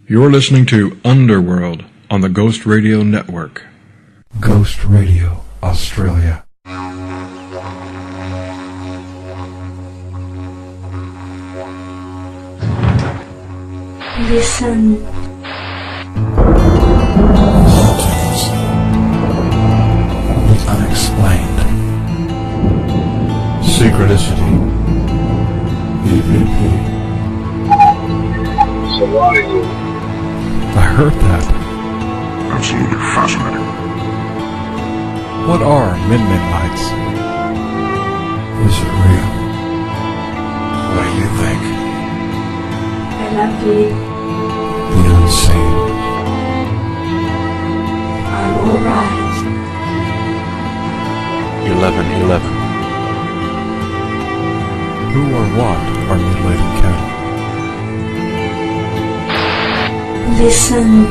You're listening to Underworld on the Ghost Radio Network. Ghost Radio Australia. Listen. The unexplained. Synchronicity. EVP. So why are you? I heard that. Absolutely fascinating. What are Min lights? Is it real? What do you think? I love you. The unseen. I'm alright. 1111. Who or what are mutilated cattle? Listen.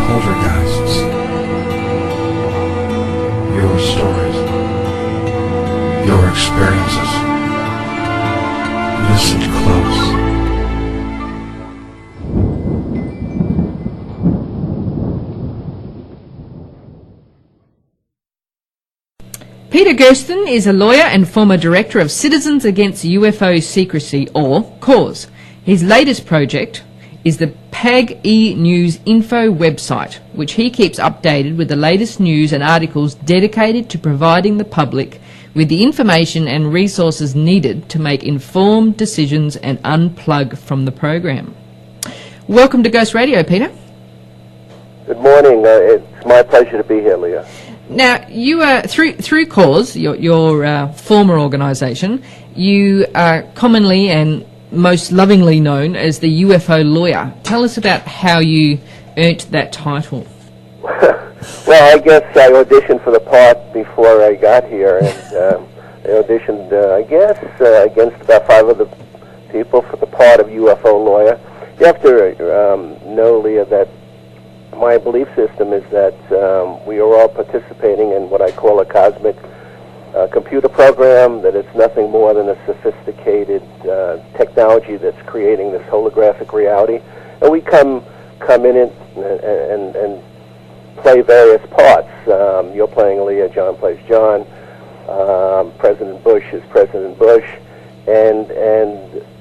Poltergeists. Your stories. Your experiences. Listen close. Peter Gersten is a lawyer and former director of Citizens Against UFO Secrecy, or CAUSE. His latest project is the PAG E-News Info website, which he keeps updated with the latest news and articles dedicated to providing the public with the information and resources needed to make informed decisions and unplug from the program. Welcome to Ghost Radio, Peter. Good morning. It's my pleasure to be here, Leah. Now, you are through CAUSE, your former organisation. You are commonly and most lovingly known as the UFO lawyer. Tell us about how you earned that title. Well, I guess I auditioned for the part before I got here, and I auditioned, against about 5 other people for the part of UFO lawyer. You have to know, Leah, that my belief system is that we are all participating in what I call a cosmic computer program, that it's nothing more than a sophisticated technology that's creating this holographic reality. And we come in it and play various parts. You're playing Leah, John plays John, President Bush is President Bush, and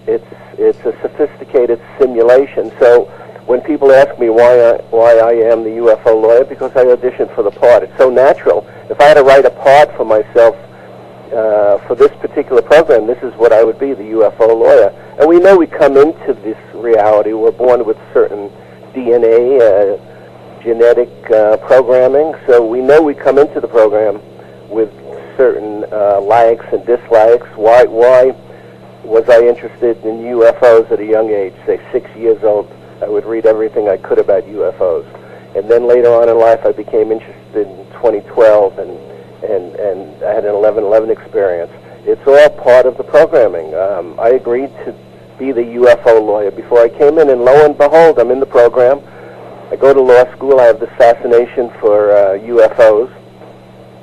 it's a sophisticated simulation. So when people ask me why I am the UFO lawyer, because I auditioned for the part. It's so natural. If I had to write a part for myself for this particular program, this is what I would be, the UFO lawyer. And we know we come into this reality. We're born with certain DNA, genetic programming, so we know we come into the program with certain likes and dislikes. Why was I interested in UFOs at a young age, say 6 years old? I would read everything I could about UFOs. And then later on in life, I became interested in 2012, and I had an 11/11 experience. It's all part of the programming. I agreed to be the UFO lawyer before I came in, and lo and behold, I'm in the program. I go to law school. I have this fascination for UFOs.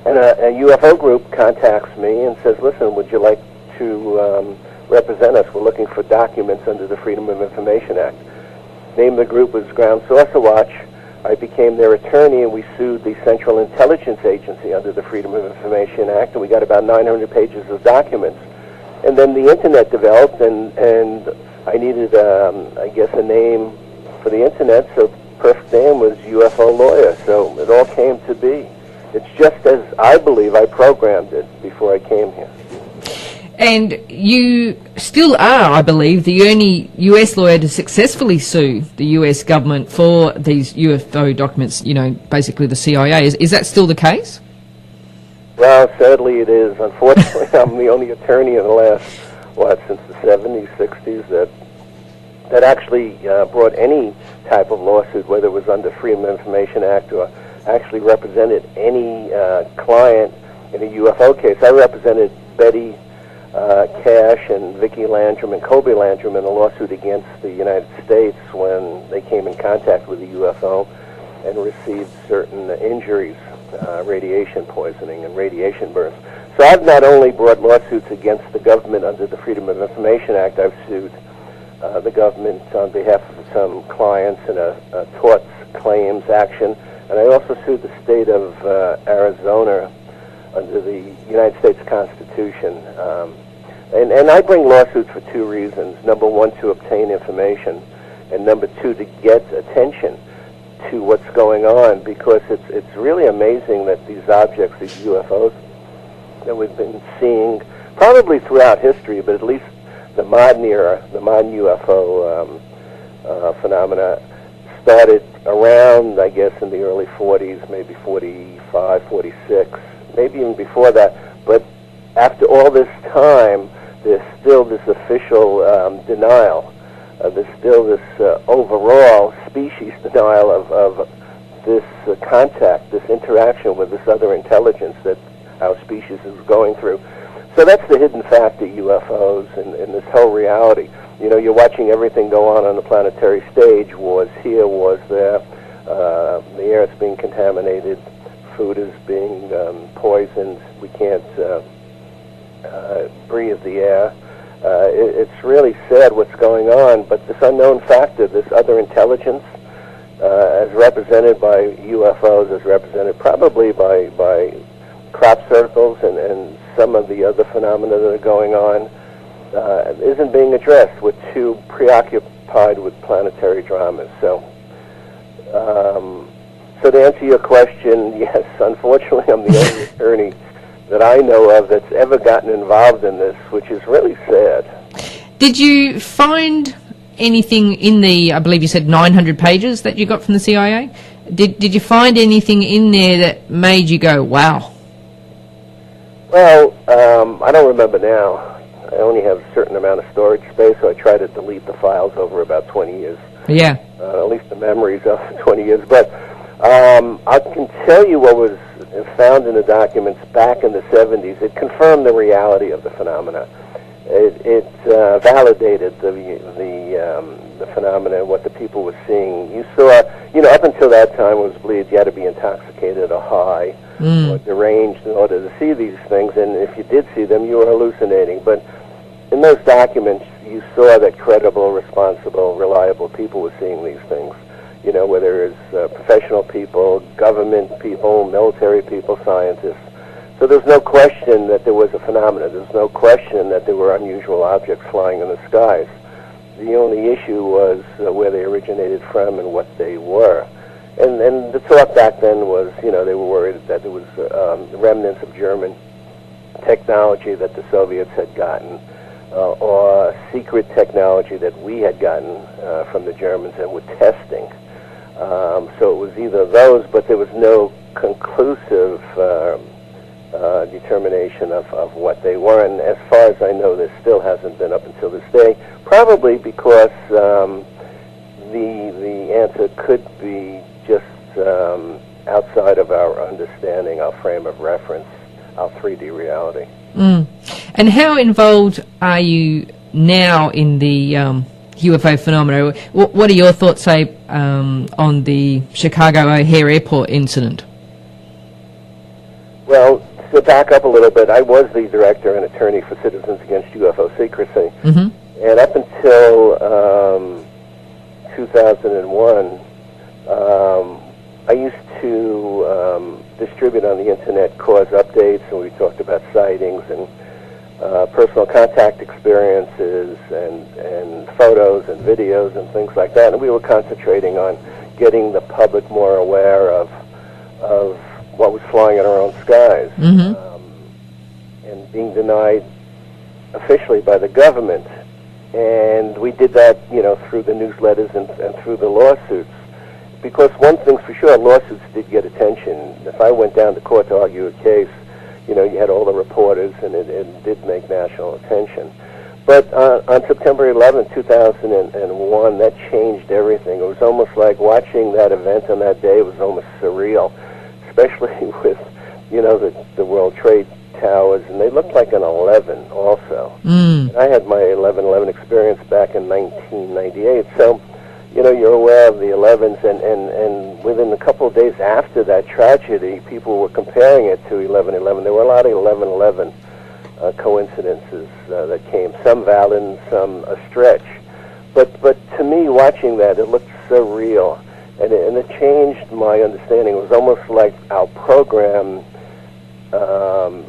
And a UFO group contacts me and says, listen, would you like to represent us? We're looking for documents under the Freedom of Information Act. Name of the group was Ground Saucer Watch. I became their attorney, and we sued the Central Intelligence Agency under the Freedom of Information Act, and we got about 900 pages of documents. And then the Internet developed, and I needed, a name for the Internet, so the perfect name was UFO Lawyer, so it all came to be. It's just as I believe I programmed it before I came here. And you still are, I believe, the only US lawyer to successfully sue the US government for these UFO documents, basically the CIA. Is that still the case? Well, sadly it is. Unfortunately, I'm the only attorney in the last, since the 70s, 60s, that actually brought any type of lawsuit, whether it was under Freedom of Information Act or actually represented any client in a UFO case. I represented Betty Cash and Vicki Landrum and Colby Landrum in a lawsuit against the United States when they came in contact with a UFO and received certain injuries, radiation poisoning and radiation burns. So I've not only brought lawsuits against the government under the Freedom of Information Act, I've sued the government on behalf of some clients in a torts claims action, and I also sued the state of Arizona under the United States Constitution. And I bring lawsuits for two reasons. Number one, to obtain information, and number two, to get attention to what's going on, because it's really amazing that these objects, these UFOs that we've been seeing probably throughout history, but at least the modern era, the modern UFO phenomena started around, I guess, in the early 40s, maybe 45, 46, maybe even before that. But after all this time, there's still this official denial. There's still this overall species denial of this contact, this interaction with this other intelligence that our species is going through. So that's the hidden fact of UFOs and this whole reality. You know, you're watching everything go on the planetary stage. Wars here, wars there. The air is being contaminated. Food is being poisoned. We can't breathe the air. It's really sad what's going on, but this unknown factor, this other intelligence, as represented by UFOs, as represented probably by crop circles and some of the other phenomena that are going on, isn't being addressed. We're too preoccupied with planetary dramas. So to answer your question, yes, unfortunately, I'm the only attorney that I know of that's ever gotten involved in this, which is really sad. Did you find anything in the, I believe you said 900 pages that you got from the CIA? Did you find anything in there that made you go, wow? Well, I don't remember now. I only have a certain amount of storage space, so I try to delete the files over about 20 years. Yeah. At least the memories of 20 years. But I can tell you what was found in the documents back in the 70s. It confirmed the reality of the phenomena. It validated the phenomena, what the people were seeing. You saw, up until that time, it was believed you had to be intoxicated or high or deranged in order to see these things, and if you did see them, you were hallucinating. But in those documents, you saw that credible, responsible, reliable people were seeing these things. Whether it's professional people, government people, military people, scientists. So there's no question that there was a phenomenon. There's no question that there were unusual objects flying in the skies. The only issue was where they originated from and what they were. And the talk back then was, they were worried that there was remnants of German technology that the Soviets had gotten, or secret technology that we had gotten from the Germans and were testing. So it was either those, but there was no conclusive determination of what they were. And as far as I know, there still hasn't been up until this day, probably because the answer could be just outside of our understanding, our frame of reference, our 3D reality. And how involved are you now in the UFO phenomena? What are your thoughts, say, on the Chicago O'Hare Airport incident? Well, to back up a little bit, I was the director and attorney for Citizens Against UFO Secrecy. And up until 2001, I used to distribute on the internet cause updates, and we talked about sightings and personal contact experiences and photos and videos and things like that. And we were concentrating on getting the public more aware of what was flying in our own skies, and being denied officially by the government. And we did that, through the newsletters and through the lawsuits. Because one thing's for sure, lawsuits did get attention. If I went down to court to argue a case, you had all the reporters, and it did make national attention. But on September 11, 2001, that changed everything. It was almost like watching that event on that day. It was almost surreal, especially with, the World Trade Towers, and they looked like an 11 also. And I had my 11/11 experience back in 1998. So, you're aware of the 11s, and within a couple of days after that tragedy, people were comparing it to 11/11. There were a lot of 11/11 coincidences that came, some valid and some a stretch. But to me, watching that, it looked so real, and it changed my understanding. It was almost like our program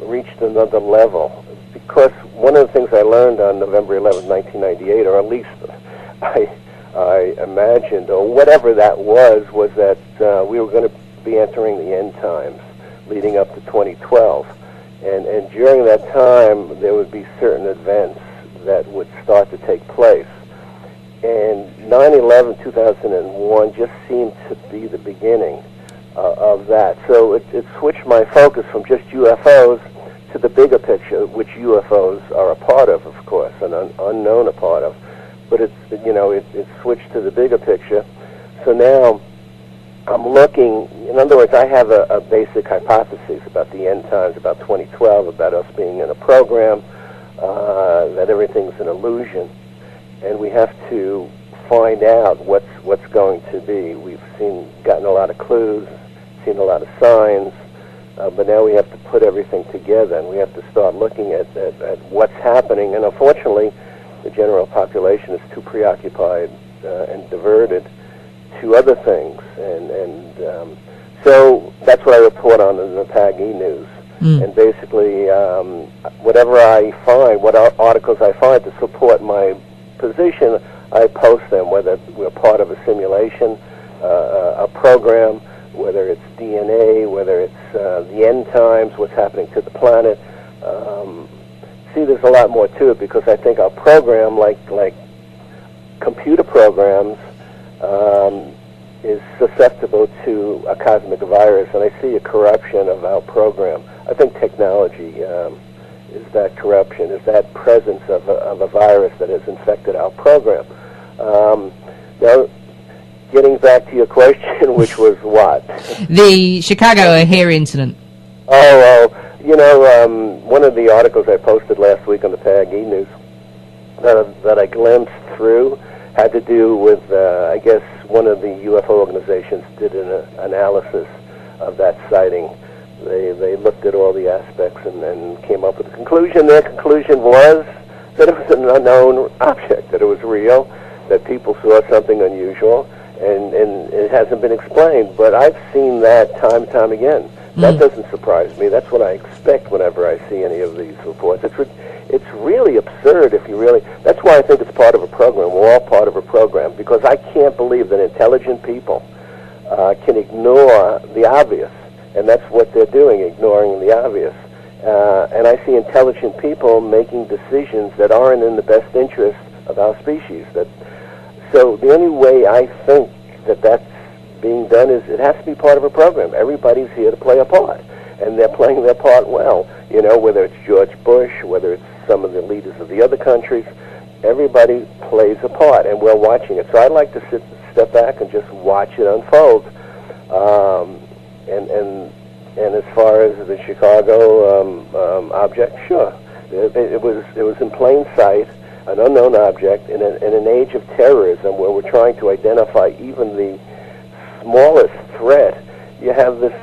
reached another level. Because one of the things I learned on November 11, 1998, or at least I imagined, or whatever that was that we were going to be entering the end times leading up to 2012. And during that time, there would be certain events that would start to take place. And 9/11, 2001 just seemed to be the beginning of that. So it switched my focus from just UFOs to the bigger picture, which UFOs are a part of course, an unknown a part of. But it switched to the bigger picture. So now I'm looking, in other words, I have a basic hypothesis about the end times, about 2012, about us being in a program, that everything's an illusion. And we have to find out what's going to be. We've gotten a lot of clues, seen a lot of signs, but now we have to put everything together, and we have to start looking at what's happening. And unfortunately, the general population is too preoccupied and diverted to other things. And so that's what I report on in the PAG E-News. And basically, whatever I find, what articles I find to support my position, I post them, whether we're part of a simulation, a program, whether it's DNA, whether it's the end times, what's happening to the planet. See, there's a lot more to it, because I think our program, like computer programs, is susceptible to a cosmic virus, and I see a corruption of our program. I think technology is that corruption, is that presence of a virus that has infected our program. Now, getting back to your question, which was what? The Chicago O'Hare incident. One of the articles I posted last week on the PAG E-News that I glimpsed through had to do with, I guess, one of the UFO organizations did an analysis of that sighting. They looked at all the aspects and came up with a conclusion. Their conclusion was that it was an unknown object, that it was real, that people saw something unusual, and it hasn't been explained. But I've seen that time and time again. That doesn't surprise me. That's what I expect whenever I see any of these reports. It's really absurd if you really... That's why I think it's part of a program. We're all part of a program, because I can't believe that intelligent people can ignore the obvious. And that's what they're doing, ignoring the obvious. And I see intelligent people making decisions that aren't in the best interest of our species. So the only way I think that that's being done is it has to be part of a program. Everybody's here to play a part, and they're playing their part well. Whether it's George Bush, whether it's some of the leaders of the other countries, everybody plays a part, and we're watching it. So I like to step back and just watch it unfold. And as far as the Chicago object, sure, it was in plain sight, an unknown object in an age of terrorism where we're trying to identify even the smallest threat. You have this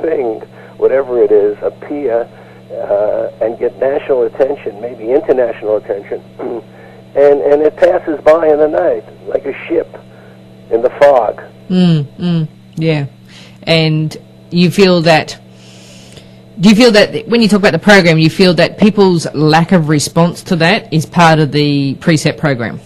thing, whatever it is, appear and get national attention, maybe international attention, and it passes by in the night like a ship in the fog. Yeah. And you feel that... Do you feel that when you talk about the program, you feel that people's lack of response to that is part of the preset program?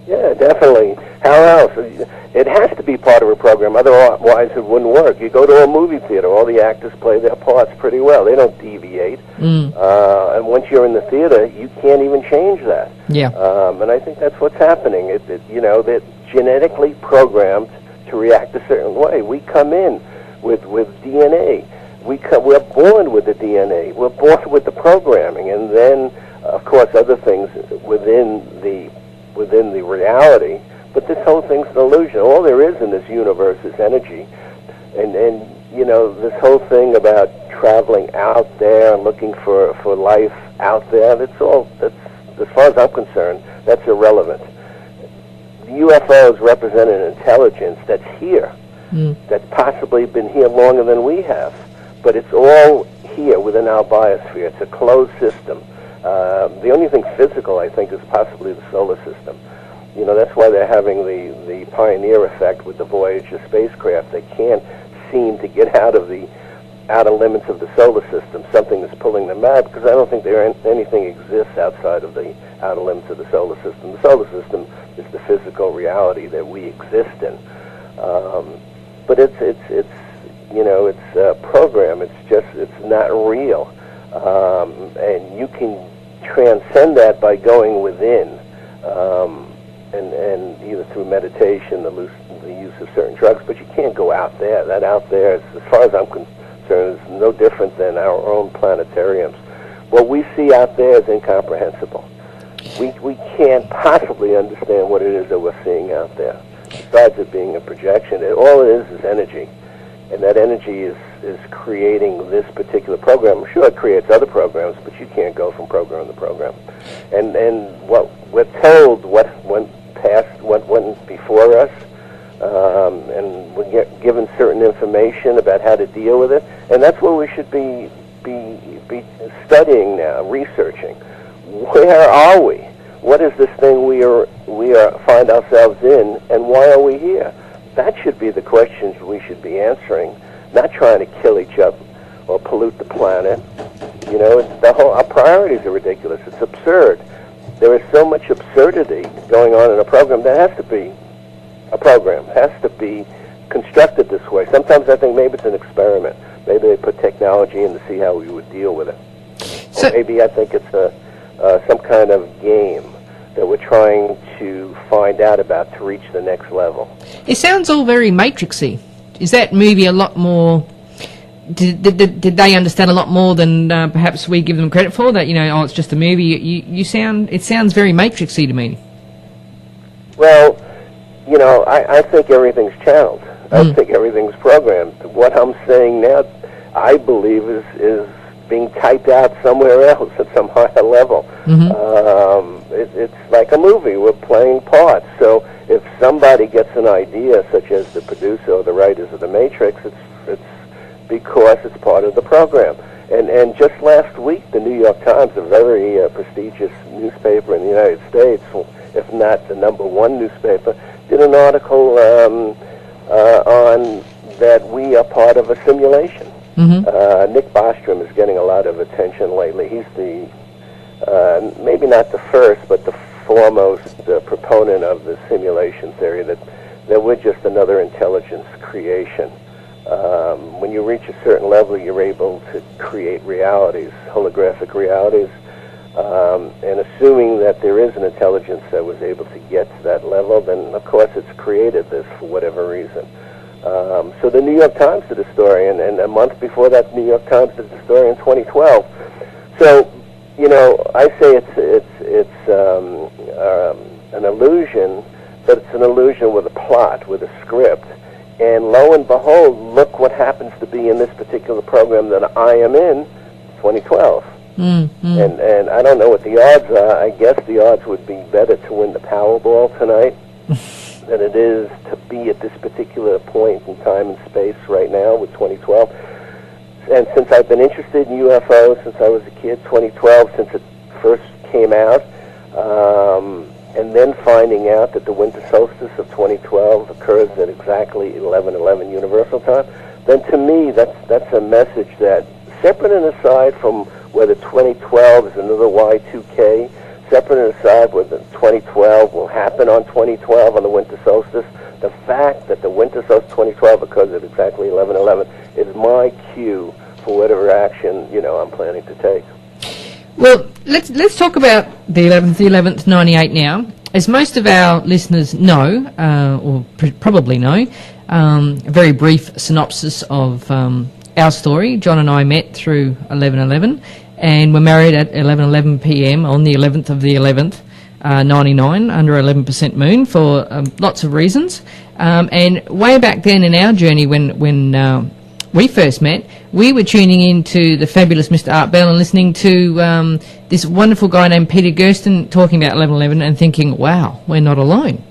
Yeah, definitely. How else? It has to be part of a program, otherwise it wouldn't work. You go to a movie theater, all the actors play their parts pretty well. They don't deviate. And once you're in the theater, you can't even change that. Yeah. And I think that's what's happening. They're genetically programmed to react a certain way. We come in with DNA. We're born with the DNA. We're born with the programming, and then, of course, other things within the reality. But this whole thing's an illusion. All there is in this universe is energy, and this whole thing about traveling out there and looking for life out there. That's as far as I'm concerned, that's irrelevant. UFOs represent an intelligence that's here, that's possibly been here longer than we have, but it's all here within our biosphere. It's a closed system. The only thing physical, I think, is possibly the solar system. You know, that's why they're having the pioneer effect with the Voyager spacecraft. They can't seem to get out of the outer limits of the solar system. Something is pulling them out, because I don't think anything exists outside of the outer limits of the solar system. The solar system is the physical reality that we exist in. But it's a program. It's not real. And you can transcend that by going within, and either through meditation, the use of certain drugs, but you can't go out there. That out there, as far as I'm concerned, is no different than our own planetariums. What we see out there is incomprehensible. We can't possibly understand what it is that we're seeing out there, besides it being a projection. All it is energy. And that energy is creating this particular program. I'm sure it creates other programs, but you can't go from program to program. And what we're told, what went past, what went before us, and we're given certain information about how to deal with it. And that's what we should be studying now, researching. Where are we? What is this thing we find ourselves in, and why are we here? That should be the questions we should be answering, not trying to kill each other or pollute the planet. You know, our priorities are ridiculous. It's absurd. There is so much absurdity going on in a program. That has to be a program. It has to be constructed this way. Sometimes I think maybe it's an experiment. Maybe they put technology in to see how we would deal with it. Or maybe I think it's some kind of game that we're trying to find out about to reach the next level. It sounds all very Matrixy. Is that movie a lot more... Did they understand a lot more than perhaps we give them credit for? That, it's just a movie. It sounds very Matrixy to me. Well, I think everything's channeled. I think everything's programmed. What I'm saying now, I believe, is being typed out somewhere else at some higher level. It's like a movie. We're playing parts. So if somebody gets an idea, such as the producer or the writers of The Matrix, it's because it's part of the program. And just last week, the New York Times, a very prestigious newspaper in the United States, if not the number one newspaper, did an article on that we are part of a simulation. Nick Bostrom is getting a lot of attention lately. He's the, maybe not the first, but the foremost proponent of the simulation theory, that we're just another intelligence creation. When you reach a certain level, you're able to create realities, holographic realities, and assuming that there is an intelligence that was able to get to that level, then of course it's created this for whatever reason. So the New York Times did a story, and a month before that, the New York Times did a story in 2012. So, I say it's an illusion, but it's an illusion with a plot, with a script. And lo and behold, look what happens to be in this particular program that I am in, 2012. And I don't know what the odds are. I guess the odds would be better to win the Powerball tonight than it is to be at this particular point in time and space right now with 2012. And since I've been interested in UFOs since I was a kid, 2012, since it first came out, and then finding out that the winter solstice of 2012 occurs at exactly 11:11 Universal Time, then to me that's a message that, separate and aside from whether 2012 is another Y2K, separate and aside whether 2012 will happen on 2012 on the winter solstice, the fact that the winter solstice 2012 occurs at exactly 11:11 is my cue for whatever action I'm planning to take. Well, let's talk about the 11th, 98 now. As most of our listeners know, or probably know, a very brief synopsis of our story. John and I met through 11/11 and were married at 11:11 p.m. on the 11th of the 11th, 99, under 11% moon for lots of reasons. And way back then in our journey when we first met, we were tuning in to the fabulous Mr. Art Bell and listening to this wonderful guy named Peter Gersten talking about 11/11 and thinking, wow, we're not alone.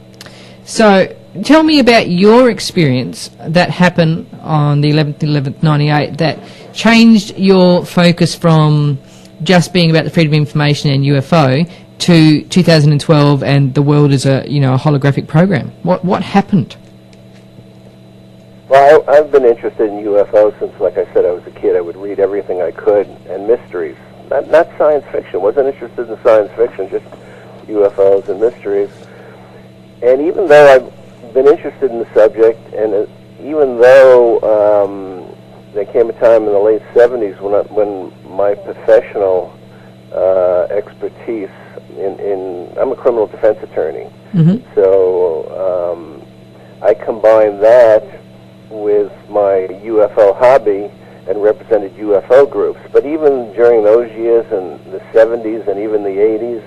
So tell me about your experience that happened on the 11th, 98 that changed your focus from just being about the freedom of information and UFO to 2012 and the world as a holographic program. What happened? Well, I've been interested in UFOs since, like I said, I was a kid. I would read everything I could, and mysteries. Not science fiction. Wasn't interested in science fiction, just UFOs and mysteries. And even though I've been interested in the subject, and even though there came a time in the late 70s when my professional expertise I'm a criminal defense attorney, so I combined that with my UFO hobby and represented UFO groups. But even during those years in the 70s and even the 80s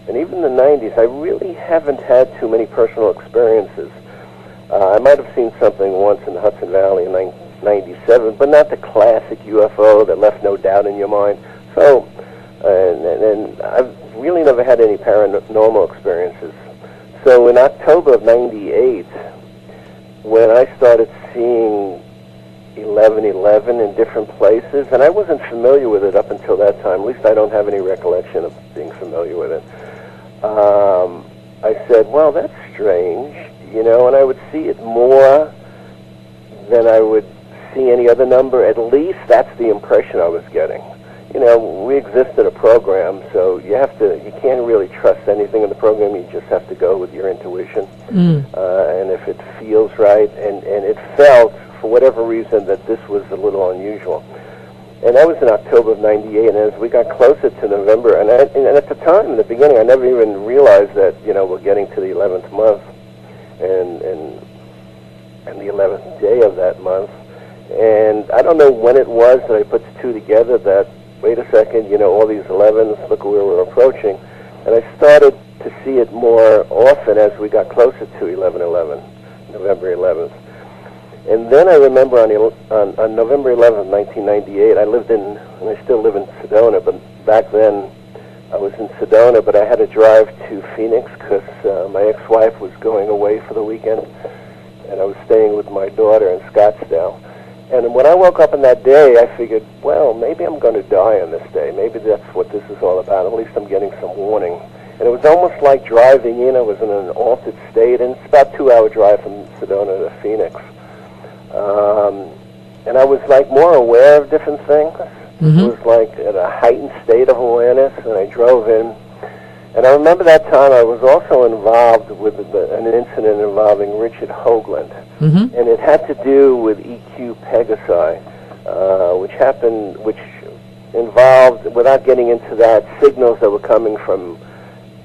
and even the 90s, I really haven't had too many personal experiences. I might have seen something once in the Hudson Valley in 97, but not the classic UFO that left no doubt in your mind. So, and I've really never had any paranormal experiences. So in October of 98, when I started seeing 1111 in different places, and I wasn't familiar with it up until that time, at least I don't have any recollection of being familiar with it, I said, well, that's strange, and I would see it more than I would see any other number. At least that's the impression I was getting. We exist in a program, so you can't really trust anything in the program. You just have to go with your intuition. And if it feels right, and it felt, for whatever reason, that this was a little unusual. And that was in October of 98, and as we got closer to November, and at the time, in the beginning, I never even realized that, we're getting to the 11th month, and the 11th day of that month. And I don't know when it was that I put the two together that, wait a second, all these 11s, look where we're approaching. And I started to see it more often as we got closer to 11/11, November 11th. And then I remember on November 11th, 1998, and I still live in Sedona, but back then I was in Sedona, but I had to drive to Phoenix because my ex-wife was going away for the weekend, and I was staying with my daughter in Scottsdale. And when I woke up on that day, I figured, well, maybe I'm going to die on this day. Maybe that's what this is all about. At least I'm getting some warning. And it was almost like driving in. I was in an altered state, and it's about a 2-hour drive from Sedona to Phoenix. And I was like more aware of different things. It was like in a heightened state of awareness, and I drove in. And I remember that time I was also involved with an incident involving Richard Hoagland. And it had to do with EQ Pegasi, which involved, without getting into that, signals that were coming from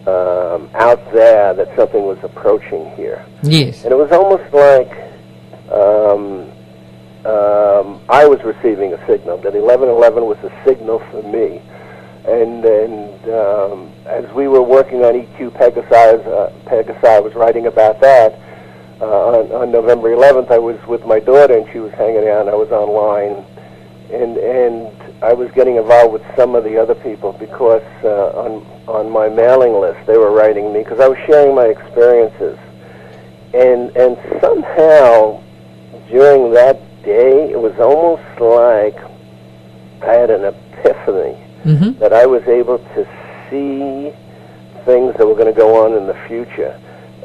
out there that something was approaching here. Yes. And it was almost like I was receiving a signal, that 1111 was a signal for me. And as we were working on EQ Pegasi, I was writing about that. On November 11th, I was with my daughter, and she was hanging out, and I was online. And I was getting involved with some of the other people because on my mailing list, they were writing me because I was sharing my experiences. And somehow, during that day, it was almost like I had an epiphany. That I was able to see things that were going to go on in the future.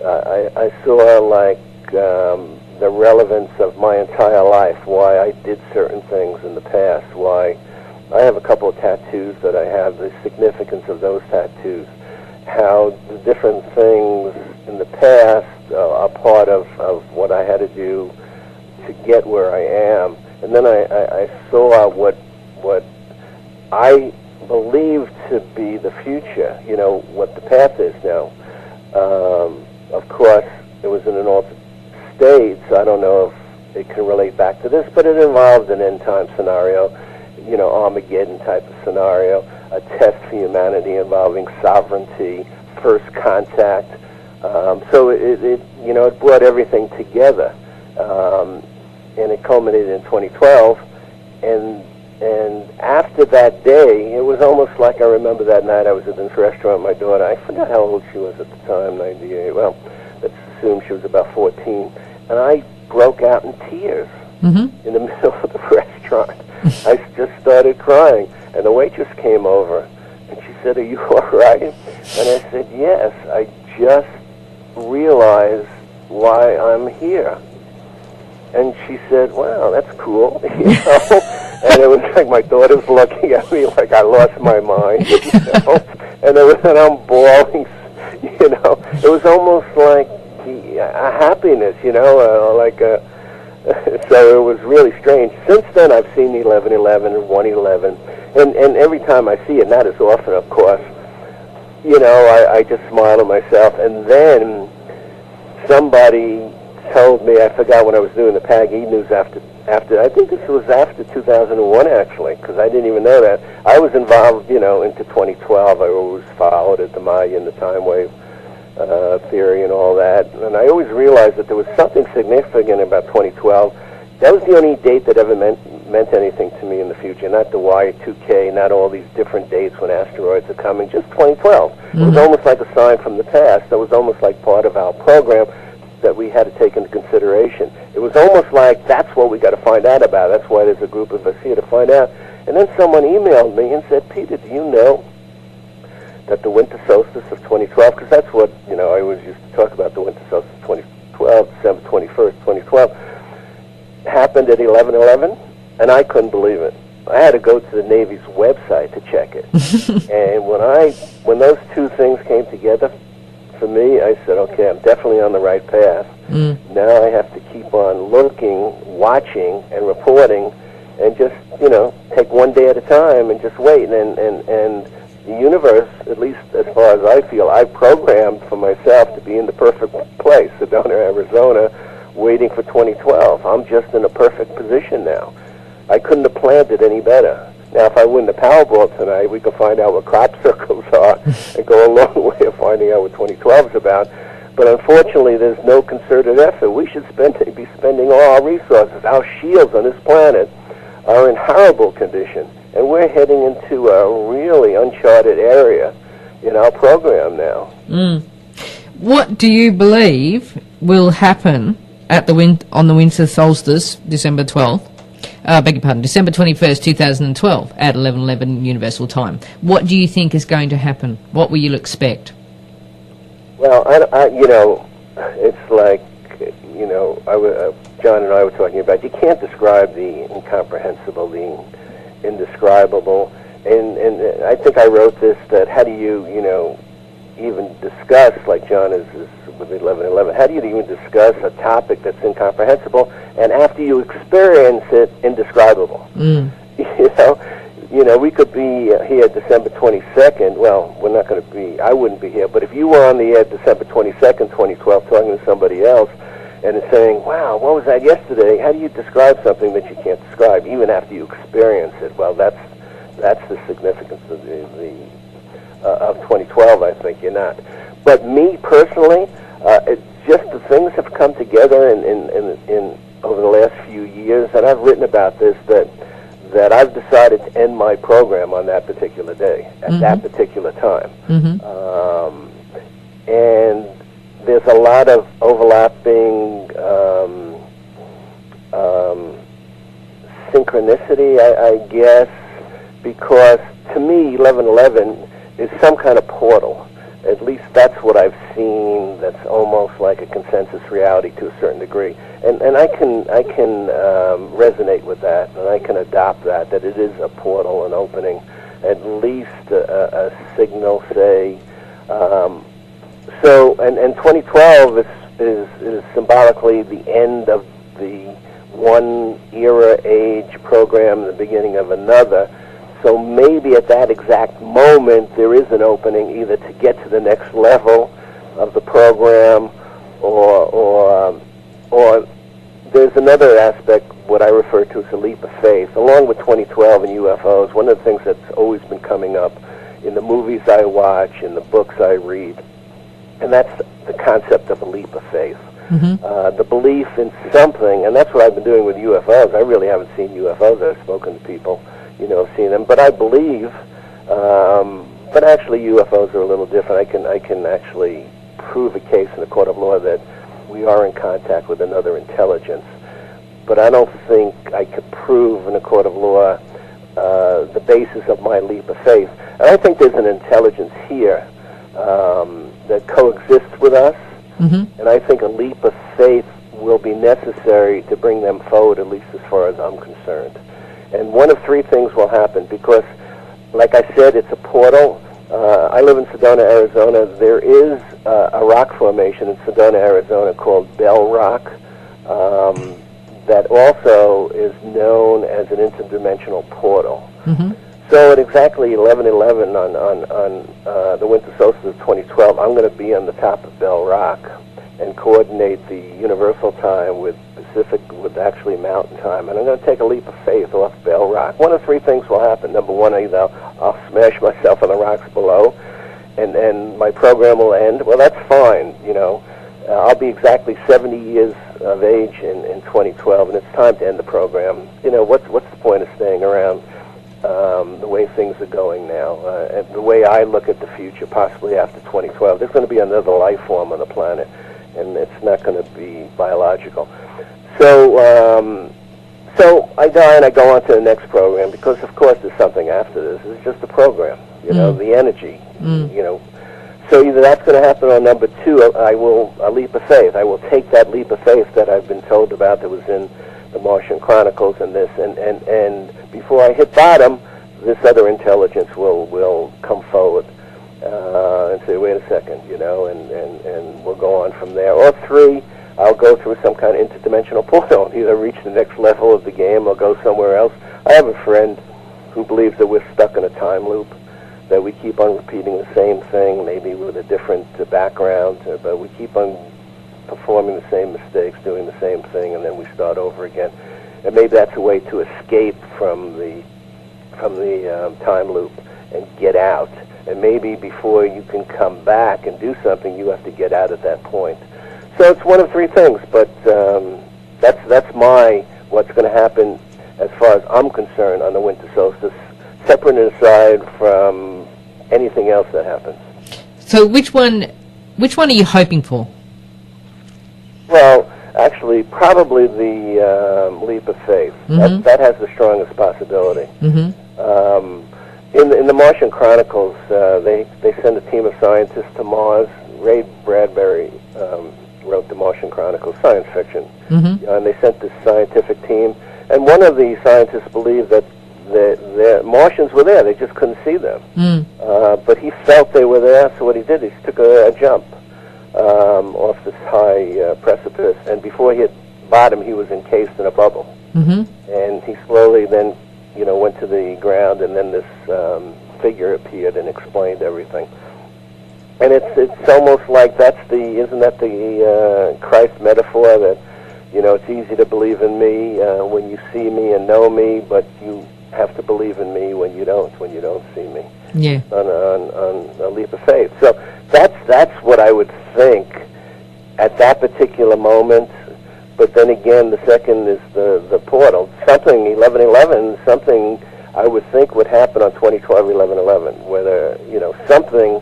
I saw like the relevance of my entire life, why I did certain things in the past, why I have a couple of tattoos that I have, the significance of those tattoos, how the different things in the past are part of what I had to do to get where I am. And then I saw what I believe to be the future, what the path is now. Of course, it was in an altered state, so I don't know if it can relate back to this, but it involved an end-time scenario, Armageddon type of scenario, a test for humanity involving sovereignty, first contact. So it brought everything together, and it culminated in 2012, and after that day, it was almost like I remember that night I was at this restaurant with my daughter. I forgot how old she was at the time, 98. Well, let's assume she was about 14, and I broke out in tears Mm-hmm. in the middle of the restaurant. I just started crying, and the waitress came over, and she said, "Are you all right?" And I said, "Yes, I just realized why I'm here." And she said, "Wow, that's cool," you know. And it was like my daughter's looking at me like I lost my mind, you know. And I'm bawling, you know. It was almost like a happiness, you know, so it was really strange. Since then, I've seen 11/11 and 1/11, and every time I see it, not as often, of course, you know, I just smile to myself. And then somebody told me, I forgot when I was doing the PAG E-News after I think this was after 2001, actually, because I didn't even know that. I was involved, you know, into 2012. I always followed it, the Maya and the time wave theory and all that. And I always realized that there was something significant about 2012. That was the only date that ever meant anything to me in the future, not the Y2K, not all these different dates when asteroids are coming, just 2012. It was almost like a sign from the past. It was almost like part of our program that we had to take into consideration. It was almost like that's what we got to find out about. That's why there's a group of us here to find out. And then someone emailed me and said, "Peter, do you know that the winter solstice of 2012," because that's what, you know, I always used to talk about, the winter solstice of 2012, December 21st, 2012, happened at 11/11, and I couldn't believe it. I had to go to the Navy's website to check it. And when those two things came together, for me, I said, okay, I'm definitely on the right path. Now I have to keep on looking, watching, and reporting, and just, you know, take one day at a time and just wait. And the universe, at least as far as I feel, I programmed for myself to be in the perfect place, Sedona, Arizona, waiting for 2012. I'm just in a perfect position now. I couldn't have planned it any better. Now, if I win the Powerball tonight, we can find out what crop circles are and go a long way of finding out what 2012 is about. But unfortunately, there's no concerted effort. We should be spending all our resources. Our shields on this planet are in horrible condition, and we're heading into a really uncharted area in our program now. What do you believe will happen at on the winter solstice, December 12th? Beg your pardon, December 21st, 2012, at 11/11 Universal Time. What do you think is going to happen? What will you expect? Well, I you know, it's like, you know, John and I were talking about, you can't describe the incomprehensible, the indescribable. And I think I wrote this, that how do you, you know, even discuss, like John is with 11/11, how do you even discuss a topic that's incomprehensible and after you experience it, indescribable? You know, we could be here December 22nd. Well, we're not going to be, I wouldn't be here, but if you were on the air December 22nd, 2012, talking to somebody else and it's saying, wow, what was that yesterday? How do you describe something that you can't describe, even after you experience it? Well, that's the significance of of 2012, I think. You're not. But me personally, just the things have come together in over the last few years, and I've written about this, that I've decided to end my program on that particular day, at that particular time. And there's a lot of overlapping synchronicity, I guess, because to me, 11/11 is some kind of portal. At least that's what I've seen. That's almost like a consensus reality to a certain degree, and I can resonate with that, and I can adopt that it is a portal, an opening, at least a signal, say. So, and 2012 is symbolically the end of the one era age program, the beginning of another. So maybe at that exact moment there is an opening, either to get to the next level of the program, or there's another aspect, what I refer to as a leap of faith. Along with 2012 and UFOs, one of the things that's always been coming up in the movies I watch, in the books I read, and that's the concept of a leap of faith. The belief in something, and that's what I've been doing with UFOs. I really haven't seen UFOs. I've spoken to people, you know, seen them, but I believe. But actually, UFOs are a little different. I can actually prove a case in a court of law that we are in contact with another intelligence. But I don't think I could prove in a court of law the basis of my leap of faith. And I think there's an intelligence here that coexists with us, and I think a leap of faith will be necessary to bring them forward, at least as far as I'm concerned. And one of three things will happen, because, like I said, it's a portal. I live in Sedona, Arizona. There is a rock formation in Sedona, Arizona called Bell Rock that also is known as an interdimensional portal. So at exactly 11:11 on the winter solstice of 2012, I'm going to be on the top of Bell Rock and coordinate the universal time with actually mountain time. And I'm going to take a leap of faith off Bell Rock. One of three things will happen. Number one, either I'll smash myself on the rocks below, and my program will end. Well, that's fine, you know. I'll be exactly 70 years of age in 2012, and it's time to end the program. You know, what's the point of staying around the way things are going now? And the way I look at the future, possibly after 2012, there's going to be another life form on the planet, and it's not going to be biological. So I die and I go on to the next program, because of course there's something after this. It's just a program, you know, the energy, you know. So either that's going to happen, or number two, a leap of faith. I will take that leap of faith that I've been told about that was in the Martian Chronicles and this, and before I hit bottom, this other intelligence will come forward and say, wait a second, you know, and we'll go on from there. Or three, I'll go through some kind of interdimensional portal, either reach the next level of the game or go somewhere else. I have a friend who believes that we're stuck in a time loop, that we keep on repeating the same thing, maybe with a different background, but we keep on performing the same mistakes, doing the same thing, and then we start over again. And maybe that's a way to escape from the time loop and get out. And maybe before you can come back and do something, you have to get out at that point. So it's one of three things, but that's what's going to happen as far as I'm concerned on the winter solstice, separate and aside from anything else that happens. So which one are you hoping for? Well, actually, probably the leap of faith. That has the strongest possibility. In the Martian Chronicles, they send a team of scientists to Mars. Ray Bradbury wrote the Martian Chronicles, science fiction, and they sent this scientific team. And one of the scientists believed that the Martians were there; they just couldn't see them. But he felt they were there, so what he did is he took a jump off this high precipice, and before he hit bottom, he was encased in a bubble. And he slowly then, you know, went to the ground, and then this figure appeared and explained everything. And it's almost like isn't that the Christ metaphor that, you know, it's easy to believe in me when you see me and know me, but you have to believe in me when you don't see me. Yeah. On a leap of faith. So that's what I would think at that particular moment. But then again, the second is the portal. Something 11/11, something I would think would happen on 2012 11/11. Whether, you know, something.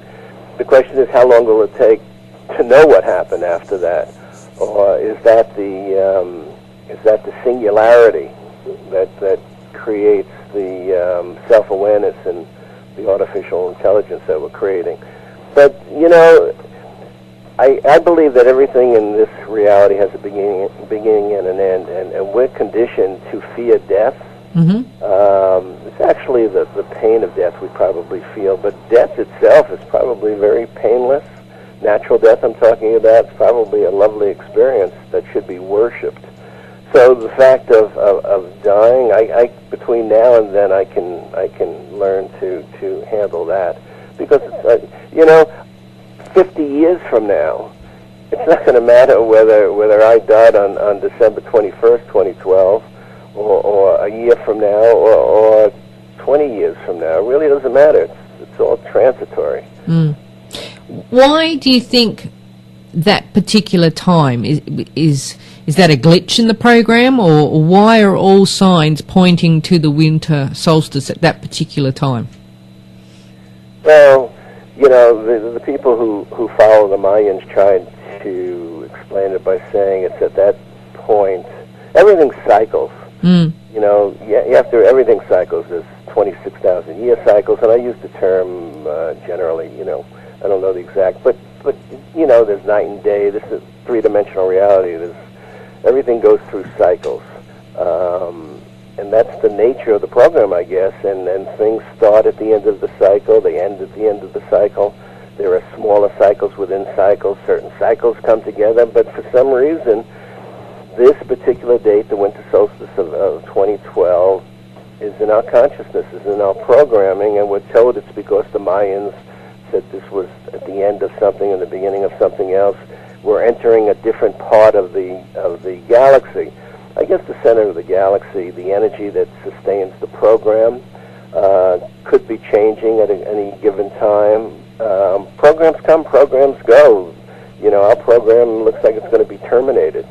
The question is, how long will it take to know what happened after that, or is that the singularity that creates the self-awareness and the artificial intelligence that we're creating? But, you know, I believe that everything in this reality has a beginning and an end, and we're conditioned to fear death. It's actually the pain of death we probably feel, but death itself is probably very painless. Natural death I'm talking about is probably a lovely experience that should be worshipped. So the fact of dying, I between now and then I can learn to handle that, because you know, 50 years from now, it's not going to matter whether I died on December 21st, 2012, or a year from now, or 20 years from now. It really doesn't matter. It's all transitory. Why do you think that particular time is that a glitch in the program, or why are all signs pointing to the winter solstice at that particular time? Well, you know, the people who follow the Mayans tried to explain it by saying it's at that point, everything cycles. Mm. You know, you have to, everything cycles. There's 26,000 year cycles, and I use the term generally, you know, I don't know the exact, but you know, there's night and day. This is three-dimensional reality. Everything goes through cycles. And that's the nature of the program, I guess, and things start at the end of the cycle, they end at the end of the cycle. There are smaller cycles within cycles. Certain cycles come together, but for some reason, this particular date, the winter solstice of 2012, is in our consciousness, is in our programming, and we're told it's because the Mayans said this was at the end of something and the beginning of something else. We're entering a different part of the galaxy. I guess the center of the galaxy, the energy that sustains the program, could be changing at any given time. Programs come, programs go. You know, our program looks like it's going to be terminated.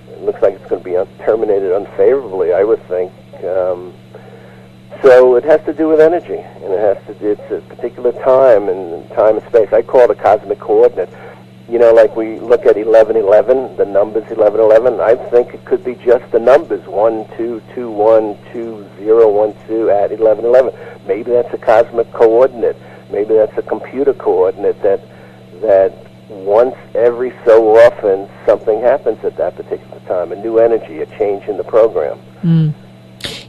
It looks like it's going to be terminated unfavorably, I would think. So it has to do with energy, and it's a particular time and space. I call it a cosmic coordinate. You know, like we look at 1111, the numbers 1111. I think it could be just the numbers 12212012 at 1111. Maybe that's a cosmic coordinate. Maybe that's a computer coordinate that once every so often something happens at that particular time. A new energy, a change in the program. Mm.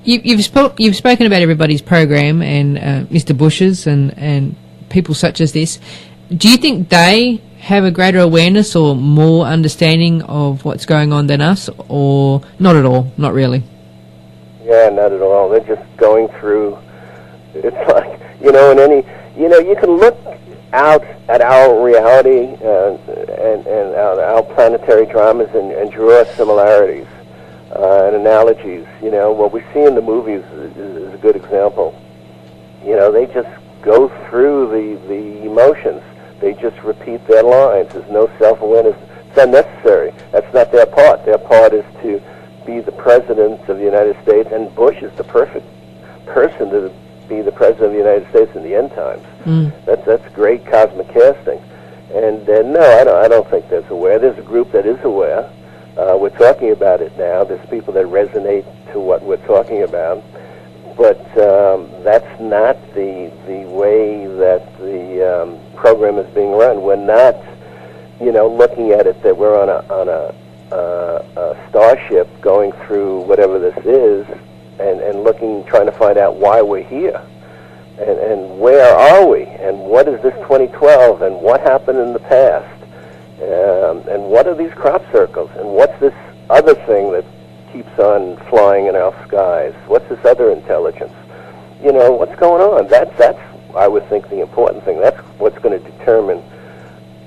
You've spoken about everybody's program and Mr. Bush's and people such as this. Do you think they have a greater awareness or more understanding of what's going on than us, or not at all? Not really. Yeah, not at all. They're just going through. It's like, you know, you can look out at our reality and our planetary dramas and draw similarities and analogies. You know, what we see in the movies is a good example. You know, they just go through the emotions. They just repeat their lines. There's no self-awareness. It's unnecessary. That's not their part. Their part is to be the president of the United States, and Bush is the perfect person to be the president of the United States in the end times. Mm. That's great cosmic casting. And no, I don't think that's aware. There's a group that is aware. We're talking about it now. There's people that resonate to what we're talking about. But that's not the way that the program is being run. We're not, you know, looking at it that we're on a starship going through whatever this is, and trying to find out why we're here, and where are we, and what is this 2012, and what happened in the past, and what are these crop circles, and what's this other thing that keeps on flying in our skies? What's this other intelligence? You know, what's going on? That's I would think the important thing. That's what's going to determine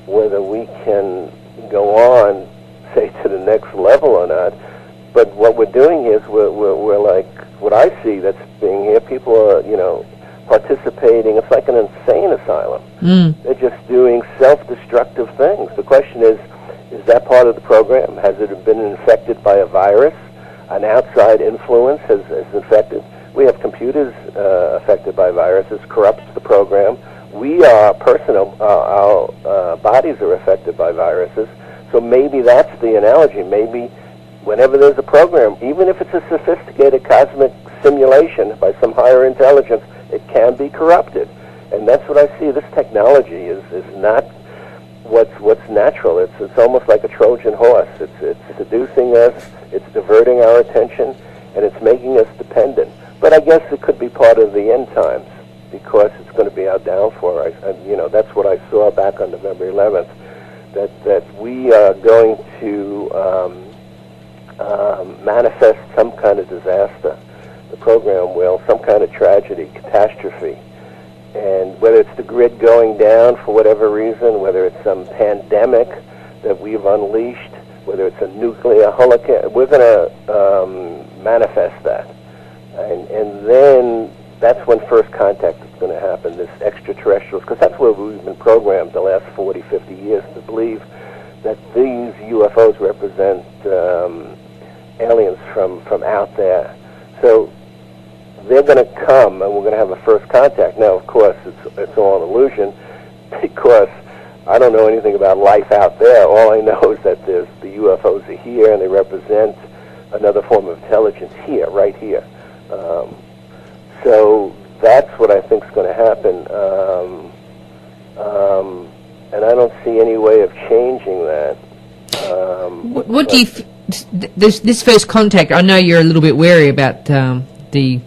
whether we can go on, say, to the next level or not. But what we're doing is we're like, what I see that's being here, people are, you know, participating. It's like an insane asylum. Mm. They're just doing self-destructive things. The question is that part of the program? Has it been infected by a virus? An outside influence has infected? We have computers affected by viruses, corrupts the program. We are our bodies are affected by viruses. So maybe that's the analogy. Maybe whenever there's a program, even if it's a sophisticated cosmic simulation by some higher intelligence, it can be corrupted. And that's what I see. This technology is not what's natural. It's almost like a Trojan horse. It's seducing us, it's diverting our attention, and it's making us dependent. But I guess it could be part of the end times, because it's going to be our downfall. You know, that's what I saw back on November 11th, that we are going to manifest some kind of disaster. The program will, some kind of tragedy, catastrophe. And whether it's the grid going down for whatever reason, whether it's some pandemic that we've unleashed, whether it's a nuclear hurricane, we're going to manifest that. And then that's when first contact is going to happen, this extraterrestrials, because that's where we've been programmed the last 40, 50 years to believe that these UFOs represent aliens from out there. So they're going to come, and we're going to have a first contact. Now, of course, it's all an illusion, because I don't know anything about life out there. All I know is that there's the UFOs are here, and they represent another form of intelligence here, right here. So that's what I think is going to happen, and I don't see any way of changing that. What do you... This first contact, I know you're a little bit wary about the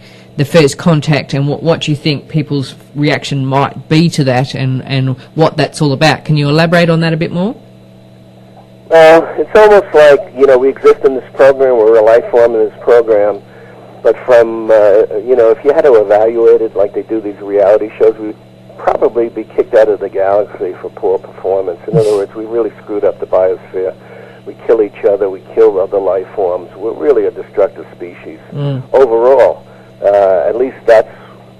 first contact and what you think people's reaction might be to that and what that's all about. Can you elaborate on that a bit more? It's almost like, we exist in this program, we're a life form in this program, but from, if you had to evaluate it like they do these reality shows, we'd probably be kicked out of the galaxy for poor performance. In other words, we really screwed up the biosphere. We kill each other, we kill other life forms. We're really a destructive species overall. At least that's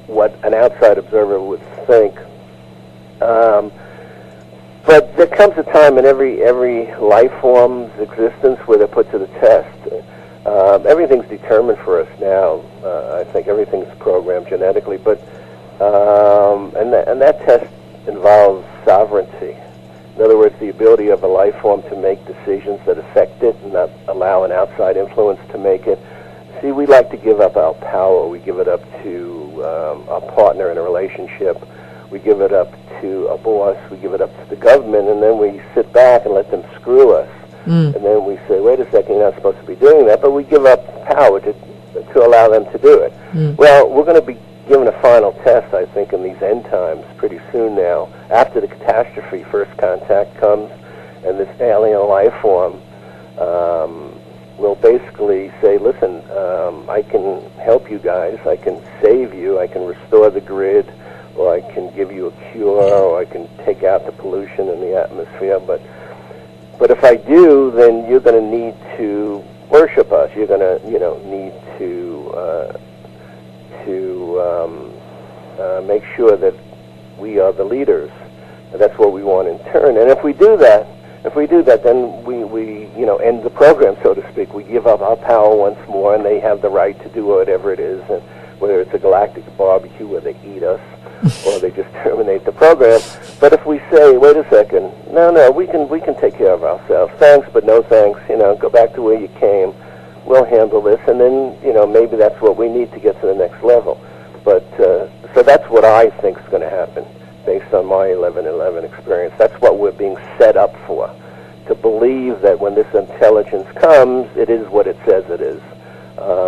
what an outside observer would think. But there comes a time in every life form's existence where they're put to the test. Everything's determined for us now. I think everything's programmed genetically, but and that test involves sovereignty. In other words, the ability of a life form to make decisions that affect it and not allow an outside influence to make it. See, we like to give up our power. We give it up to a partner in a relationship. We give it up to a boss. We give it up to the government, and then we sit back and let them screw us. And then we say, wait a second, you're not supposed to be doing that, but we give up power to allow them to do it. Well, we're going to be given a final test, I think, in these end times pretty soon now. After the catastrophe, first contact comes, and this alien life form will basically say, listen, I can help you guys, I can save you, I can restore the grid, or I can give you a cure, or I can take out the pollution in the atmosphere, but if I do, then you're going to need to worship us. You're going to, need to make sure that we are the leaders. And that's what we want in turn. And if we do that, then we end the program, so to speak. We give up our power once more, and they have the right to do whatever it is, and whether it's a galactic barbecue where they eat us, or they just terminate the program. But if we say, wait a second, no, we can take care of ourselves. Thanks, but no thanks. Go back to where you came. We'll handle this, and then maybe that's what we need to get to the next level. But so that's what I think is going to happen, based on my 11/11 experience. That's what we're being set up for, to believe that when this intelligence comes, it is what it says it is,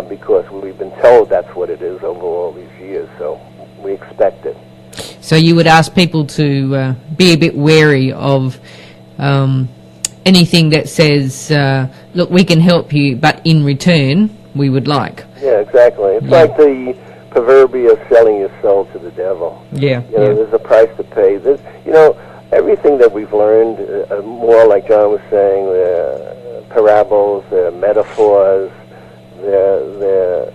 because we've been told that's what it is over all these years. So we expect it. So you would ask people to be a bit wary of anything that says, look, we can help you, but in return, we would like. Yeah, exactly. It's like the proverbial selling your soul to the devil. There's a price to pay. There's, everything that we've learned, more like John was saying, the parables, the metaphors, the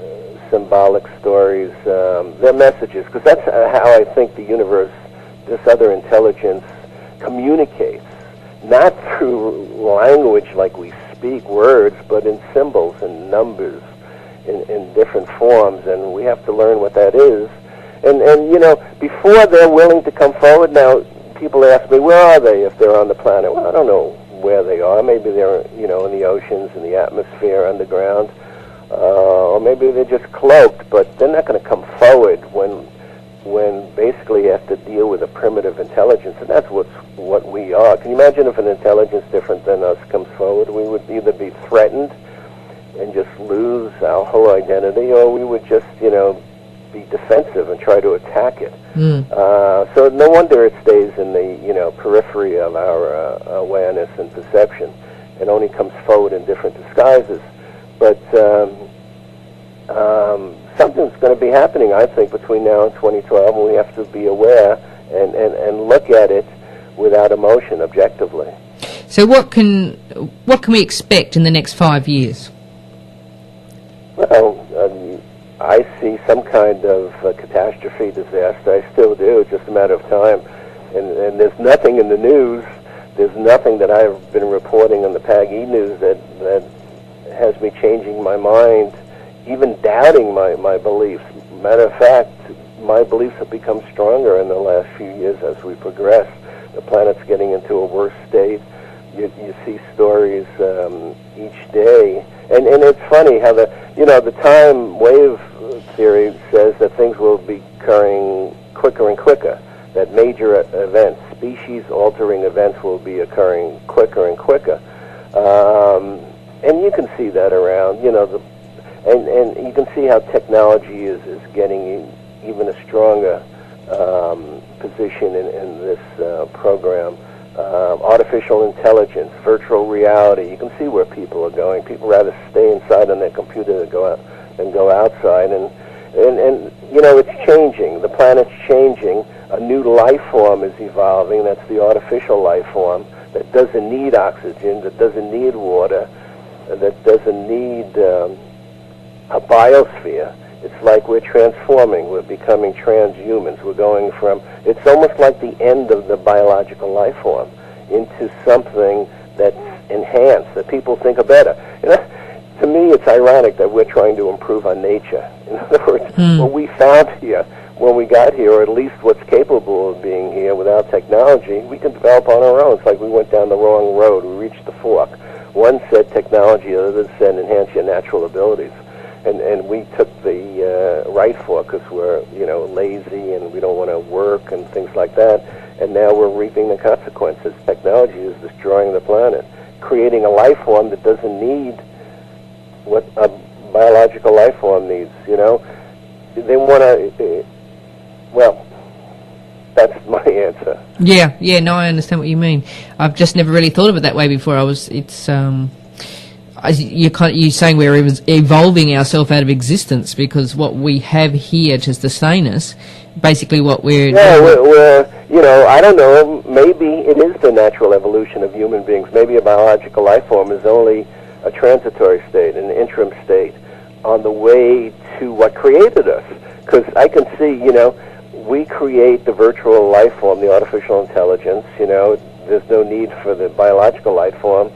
symbolic stories, their messages, because that's how I think the universe, this other intelligence, communicates. Not through language like we speak words, but in symbols and numbers, in different forms, and we have to learn what that is. And before they're willing to come forward, now people ask me, where are they if they're on the planet? Well, I don't know where they are. Maybe they're, in the oceans, in the atmosphere, underground. Or maybe they're just cloaked, but they're not going to come forward when basically you have to deal with a primitive intelligence, and that's what we are. Can you imagine if an intelligence different than us comes forward? We would either be threatened and just lose our whole identity, or we would just, be defensive and try to attack it. So no wonder it stays in the, periphery of our awareness and perception. It only comes forward in different disguises. But something's going to be happening, I think, between now and 2012, and we have to be aware and look at it without emotion, objectively. So what can we expect in the next 5 years? Well, I see some kind of catastrophe, disaster. I still do. It's just a matter of time. And there's nothing in the news, there's nothing that I've been reporting on the PAG-E news that has me changing my mind, even doubting my beliefs. Matter of fact, my beliefs have become stronger in the last few years as we progress. The planet's getting into a worse state. You see stories each day, and it's funny how the time wave theory says that things will be occurring quicker and quicker. That major events, species-altering events, will be occurring quicker and quicker, and you can see that around. And you can see how technology is getting even a stronger position in this program. Artificial intelligence, virtual reality. You can see where people are going. People rather stay inside on their computer than go outside. And it's changing. The planet's changing. A new life form is evolving. That's the artificial life form that doesn't need oxygen, that doesn't need water, that doesn't need a biosphere. It's like we're transforming. We're becoming transhumans. We're going from, it's almost like the end of the biological life form into something that's enhanced, that people think are better. To me, it's ironic that we're trying to improve on nature. In other words, what we found here when we got here, or at least what's capable of being here without technology, we can develop on our own. It's like we went down the wrong road. We reached the fork. One said technology, the other said enhance your natural abilities. And we took the right fork because we're, lazy and we don't want to work and things like that. And now we're reaping the consequences. Technology is destroying the planet, creating a life form that doesn't need what a biological life form needs, They want to, that's my answer. Yeah, no, I understand what you mean. I've just never really thought of it that way before. You're saying we're evolving ourselves out of existence because what we have here to sustain us, basically what we're... Yeah, we're I don't know, maybe it is the natural evolution of human beings. Maybe a biological life form is only a transitory state, an interim state, on the way to what created us. Because I can see, we create the virtual life form, the artificial intelligence, there's no need for the biological life form.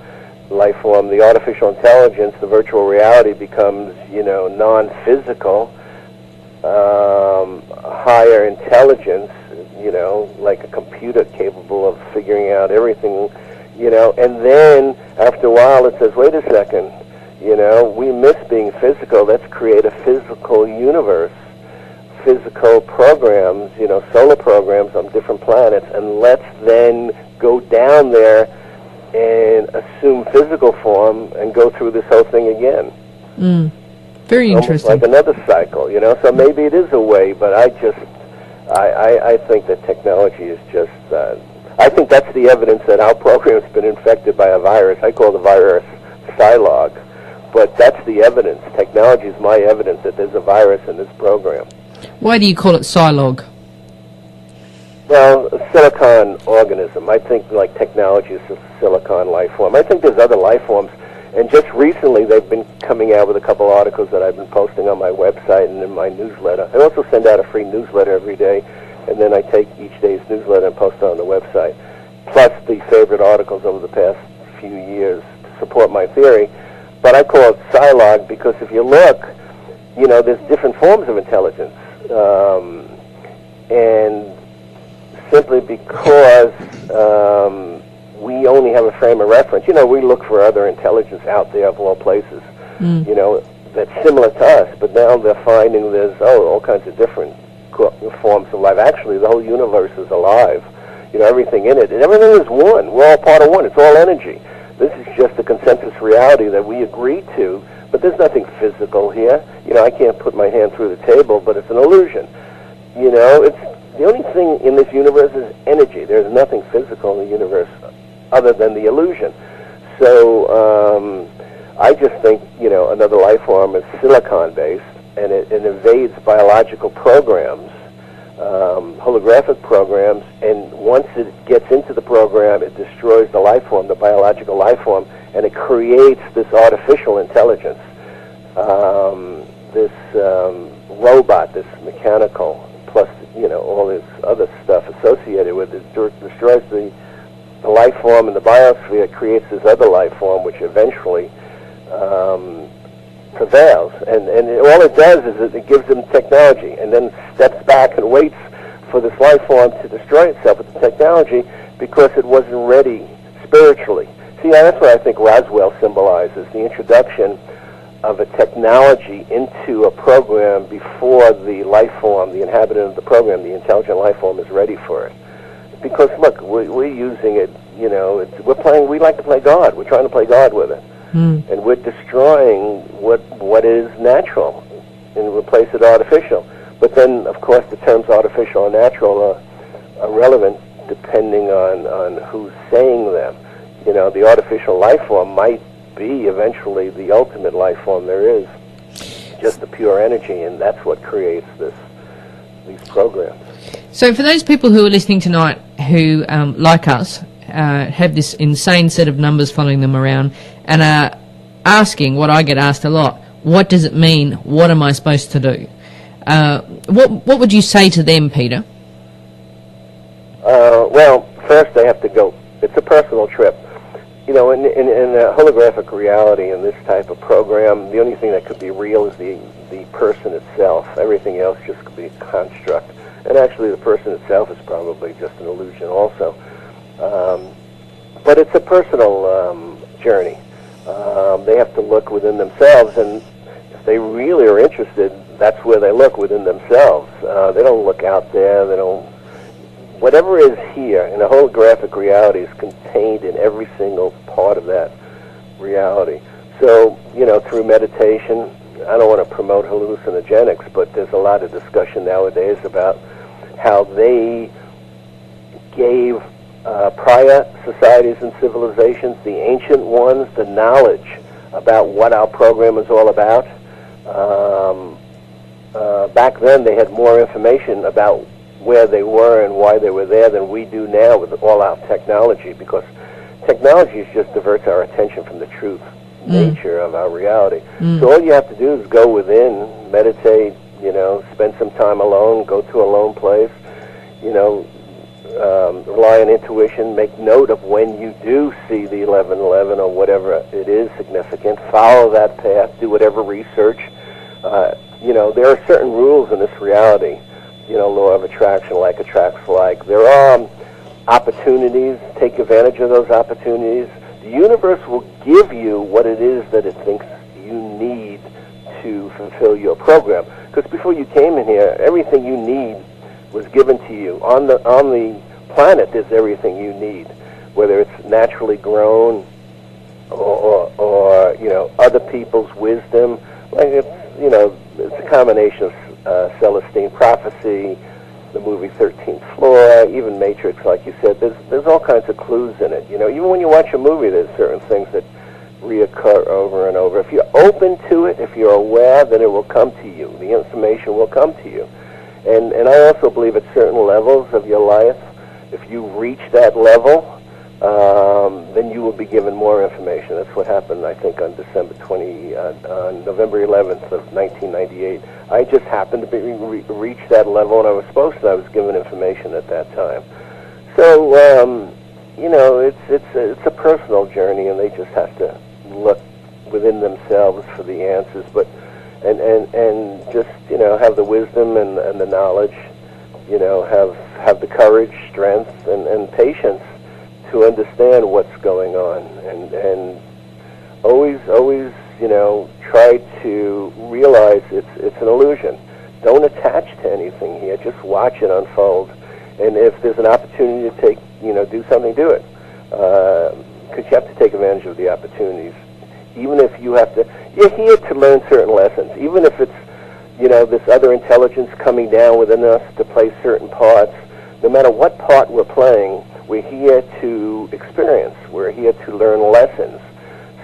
The artificial intelligence, the virtual reality becomes, non-physical, higher intelligence, like a computer capable of figuring out everything, and then after a while it says, wait a second, we miss being physical, let's create a physical universe, physical programs, solar programs on different planets, and let's then go down there and assume physical form and go through this whole thing again. Very interesting. Almost like another cycle, So maybe it is a way, but I think that technology is just. I think that's the evidence that our program's been infected by a virus. I call the virus Psylog, but that's the evidence. Technology is my evidence that there's a virus in this program. Why do you call it Psylog? Well, a silicon organism. I think like technology is a silicon life form. I think there's other life forms, and just recently they've been coming out with a couple articles that I've been posting on my website and in my newsletter. I also send out a free newsletter every day, and then I take each day's newsletter and post it on the website, plus the favorite articles over the past few years to support my theory. But I call it Psylog because if you look, there's different forms of intelligence, and simply because we only have a frame of reference. We look for other intelligence out there of all places, that's similar to us, but now they're finding there's all kinds of different forms of life. Actually, the whole universe is alive, everything in it, and everything is one. We're all part of one. It's all energy. This is just a consensus reality that we agree to, but there's nothing physical here. I can't put my hand through the table, but it's an illusion. It's the only thing in this universe is energy. There's nothing physical in the universe other than the illusion. So I just think, another life form is silicon-based, and it evades biological programs, holographic programs, and once it gets into the program, it destroys the life form, the biological life form, and it creates this artificial intelligence, this robot, this mechanical, plus, all this other stuff associated with it, destroys the life form in the biosphere. It creates this other life form, which eventually prevails. And all it does is it gives them technology, and then steps back and waits for this life form to destroy itself with the technology because it wasn't ready spiritually. see, that's what I think Roswell symbolizes, the introduction of a technology into a program before the life form, the inhabitant of the program, the intelligent life form, is ready for it. Because, look, we're using it, we like to play God. We're trying to play God with it. And we're destroying what is natural and replace it artificial. But then, of course, the terms artificial and natural are relevant depending on who's saying them. The artificial life form might be eventually the ultimate life form there is, just the pure energy, and that's what creates these programs. So for those people who are listening tonight who, like us, have this insane set of numbers following them around and are asking what I get asked a lot, what does it mean? What am I supposed to do? What would you say to them, Peter? Well, first they have to go. It's a personal trip. In a holographic reality, in this type of program, the only thing that could be real is the person itself. Everything else just could be a construct. And actually the person itself is probably just an illusion also. But it's a personal journey. They have to look within themselves, and if they really are interested, that's where they look, within themselves. They don't look out there. They don't. Whatever is here in a holographic reality is contained in every single part of that reality. So, through meditation, I don't want to promote hallucinogenics, but there's a lot of discussion nowadays about how they gave prior societies and civilizations, the ancient ones, the knowledge about what our program is all about. Back then, they had more information about where they were and why they were there than we do now with all our technology, because technology just diverts our attention from the truth nature of our reality. So all you have to do is go within, meditate, spend some time alone, go to a lone place, rely on intuition, make note of when you do see the 1111 or whatever it is significant, follow that path, do whatever research. There are certain rules in this reality, law of attraction, like attracts like. There are opportunities, take advantage of those opportunities. The universe will give you what it is that it thinks you need to fulfill your program. Because before you came in here, everything you need was given to you. On the planet, there's everything you need, whether it's naturally grown or other people's wisdom. Like it's a combination of Celestine prophecy, the movie 13th Floor, even Matrix, like you said. There's all kinds of clues in it. Even when you watch a movie, there's certain things that reoccur over and over. If you're open to it, if you're aware, then it will come to you. The information will come to you. And I also believe at certain levels of your life, if you reach that level, then you will be given more information. That's what happened, I think, on November 11th of 1998. I just happened to reach that level, and I was supposed to. I was given information at that time. So, it's a personal journey, and they just have to look within themselves for the answers. But and just have the wisdom and the knowledge, have the courage, strength, and patience to understand what's going on, and always try to realize it's an illusion. Don't attach to anything here. Just watch it unfold, and if there's an opportunity to do something, do it, because you have to take advantage of the opportunities. Even if you're here to learn certain lessons, even if it's this other intelligence coming down within us to play certain parts. No matter what part we're playing, we're here to experience. We're here to learn lessons,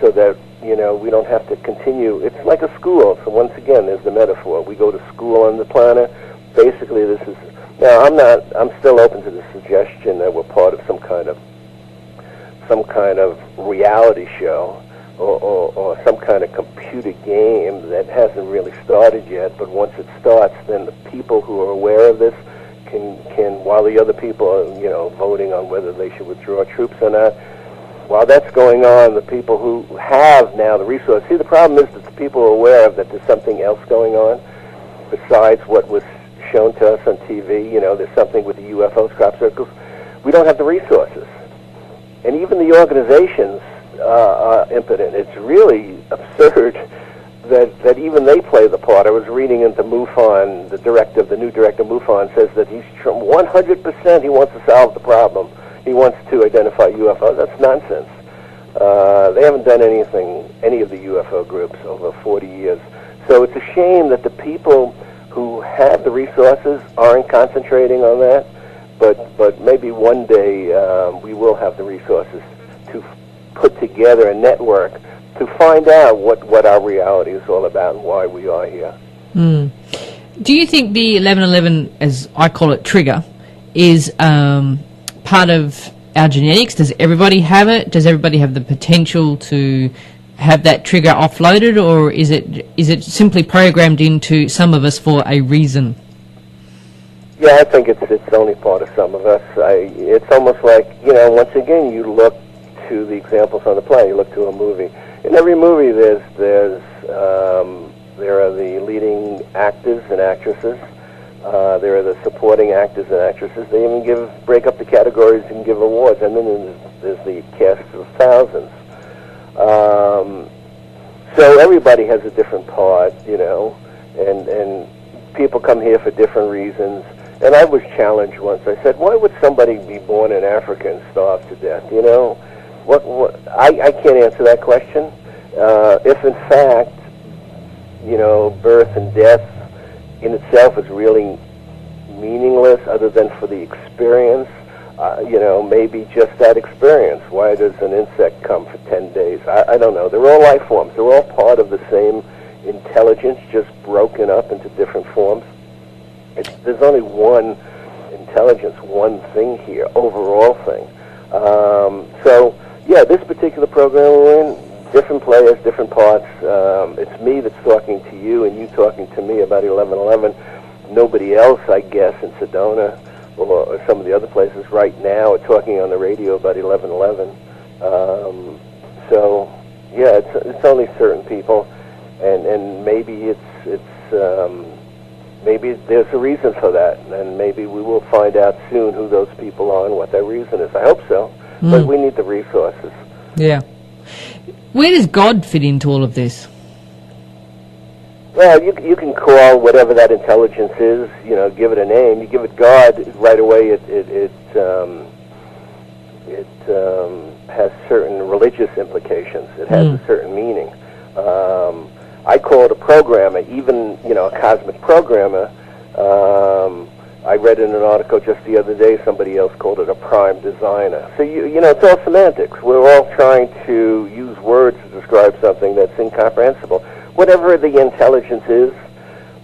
so that we don't have to continue. It's like a school. So once again, there's the metaphor. We go to school on the planet. Basically, this is. Now, I'm still open to the suggestion that we're part of some kind of reality show, or some kind of computer game that hasn't really started yet. But once it starts, then the people who are aware of this can while the other people are voting on whether they should withdraw troops or not. While that's going on, the people who have now the resource. See, the problem is that the people are aware of that there's something else going on besides what was shown to us on TV. There's something with the UFOs, crop circles. We don't have the resources. And even the organizations impotent. It's really absurd that even they play the part. I was reading into MUFON, the new director MUFON says that he's 100% he wants to solve the problem. He wants to identify UFOs. That's nonsense. They haven't done any of the UFO groups over 40 years. So it's a shame that the people who have the resources aren't concentrating on that, but maybe one day we will have the resources to put together a network to find out what our reality is all about and why we are here. Do you think the 1111, as I call it, trigger, is part of our genetics? Does everybody have it? Does everybody have the potential to have that trigger offloaded, or is it simply programmed into some of us for a reason? Yeah, I think it's only part of some of us. It's almost like, once again, you look to the examples on the play. You look to a movie. In every movie, there are the leading actors and actresses. There are the supporting actors and actresses. They even break up the categories and give awards. And then there's the cast of thousands. So everybody has a different part, and people come here for different reasons. And I was challenged once. I said, why would somebody be born in Africa and starve to death? I can't answer that question. If in fact, birth and death in itself is really meaningless other than for the experience, maybe just that experience. Why does an insect come for 10 days? I don't know. They're all life forms. They're all part of the same intelligence, just broken up into different forms. There's only one intelligence, one thing here, overall thing. So, yeah, this particular program we're in, different players, different parts. It's me that's talking to you and you talking to me about 1111. Nobody else, I guess, in Sedona or some of the other places right now are talking on the radio about 1111. So, yeah, it's only certain people, and maybe maybe there's a reason for that, and maybe we will find out soon who those people are and what their reason is. I hope so, but we need the resources. Yeah. Where does God fit into all of this? Well, you can call whatever that intelligence is, give it a name. You give it God, right away it has certain religious implications. It has a certain meaning. I call it a programmer, even, a cosmic programmer. I read in an article just the other day, somebody else called it a prime designer. So, it's all semantics. We're all trying to use words to describe something that's incomprehensible. Whatever the intelligence is,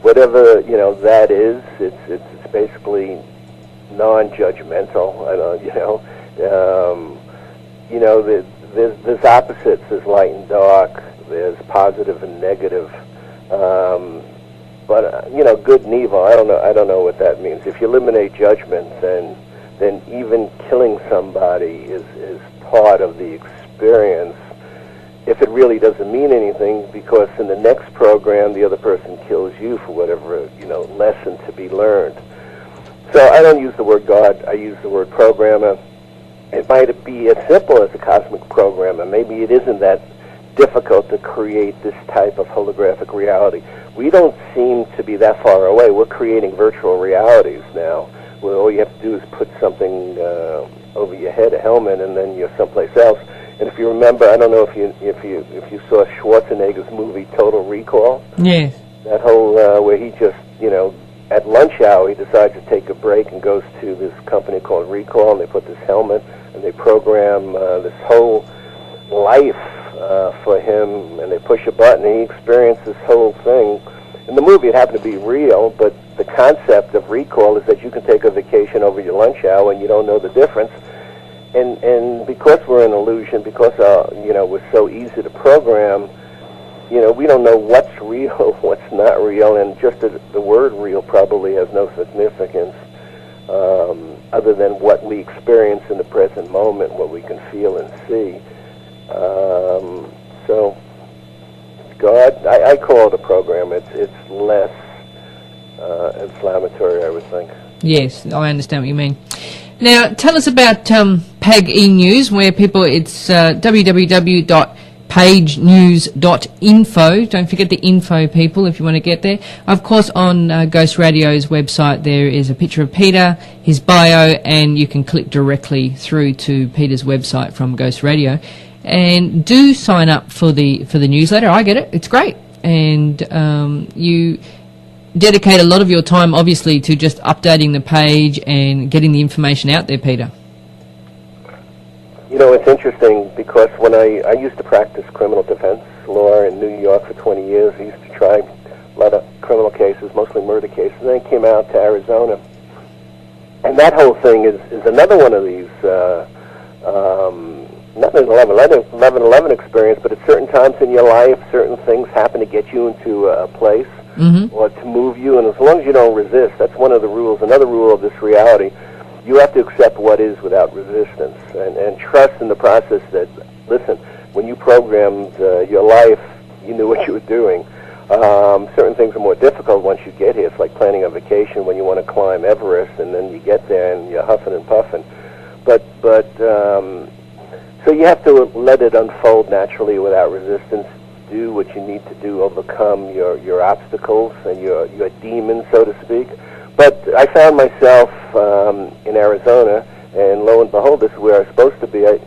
whatever, that is, it's basically non-judgmental. There's opposites. There's light and dark. There's positive and negative. But good and evil. I don't know what that means. If you eliminate judgment, then even killing somebody is part of the experience. If it really doesn't mean anything, because in the next program the other person kills you for whatever lesson to be learned. So I don't use the word God. I use the word programmer. It might be as simple as a cosmic programmer. Maybe it isn't that difficult to create this type of holographic reality. We don't seem to be that far away. We're creating virtual realities now, where all you have to do is put something over your head, a helmet, and then you're someplace else. And if you remember, I don't know if you saw Schwarzenegger's movie Total Recall. Yes. That whole where he just at lunch hour he decides to take a break and goes to this company called Recall, and they put this helmet and they program this whole life for him, and they push a button and he experienced this whole thing. In the movie it happened to be real, but the concept of recall is that you can take a vacation over your lunch hour and you don't know the difference. And because we're an illusion, because we're so easy to program, we don't know what's real, what's not real, and just the word real probably has no significance other than what we experience in the present moment, what we can feel and see. So God, I call it a program. It's less inflammatory, I would think. Yes, I understand what you mean. Now, tell us about PAG E-News, where people, it's www.pagenews.info. Don't forget the info, people, if you want to get there. Of course, on Ghost Radio's website, there is a picture of Peter, his bio, and you can click directly through to Peter's website from Ghost Radio. And do sign up for the newsletter. I get it. It's great. And you dedicate a lot of your time, obviously, to just updating the page and getting the information out there, Peter. You know, it's interesting because when I used to practice criminal defense law in New York for 20 years, I used to try a lot of criminal cases, mostly murder cases. And then I came out to Arizona. And that whole thing is another one of these, not an 11/11 experience, but at certain times in your life, certain things happen to get you into a place or to move you. And as long as you don't resist, that's one of the rules. Another rule of this reality, you have to accept what is without resistance and trust in the process that, listen, when you programmed your life, you knew what you were doing. Certain things are more difficult once you get here. It's like planning a vacation when you want to climb Everest, and then you get there and you're huffing and puffing. So you have to let it unfold naturally without resistance. Do what you need to do, overcome your obstacles and your demons, so to speak. But I found myself in Arizona, and lo and behold, this is where I was supposed to be. I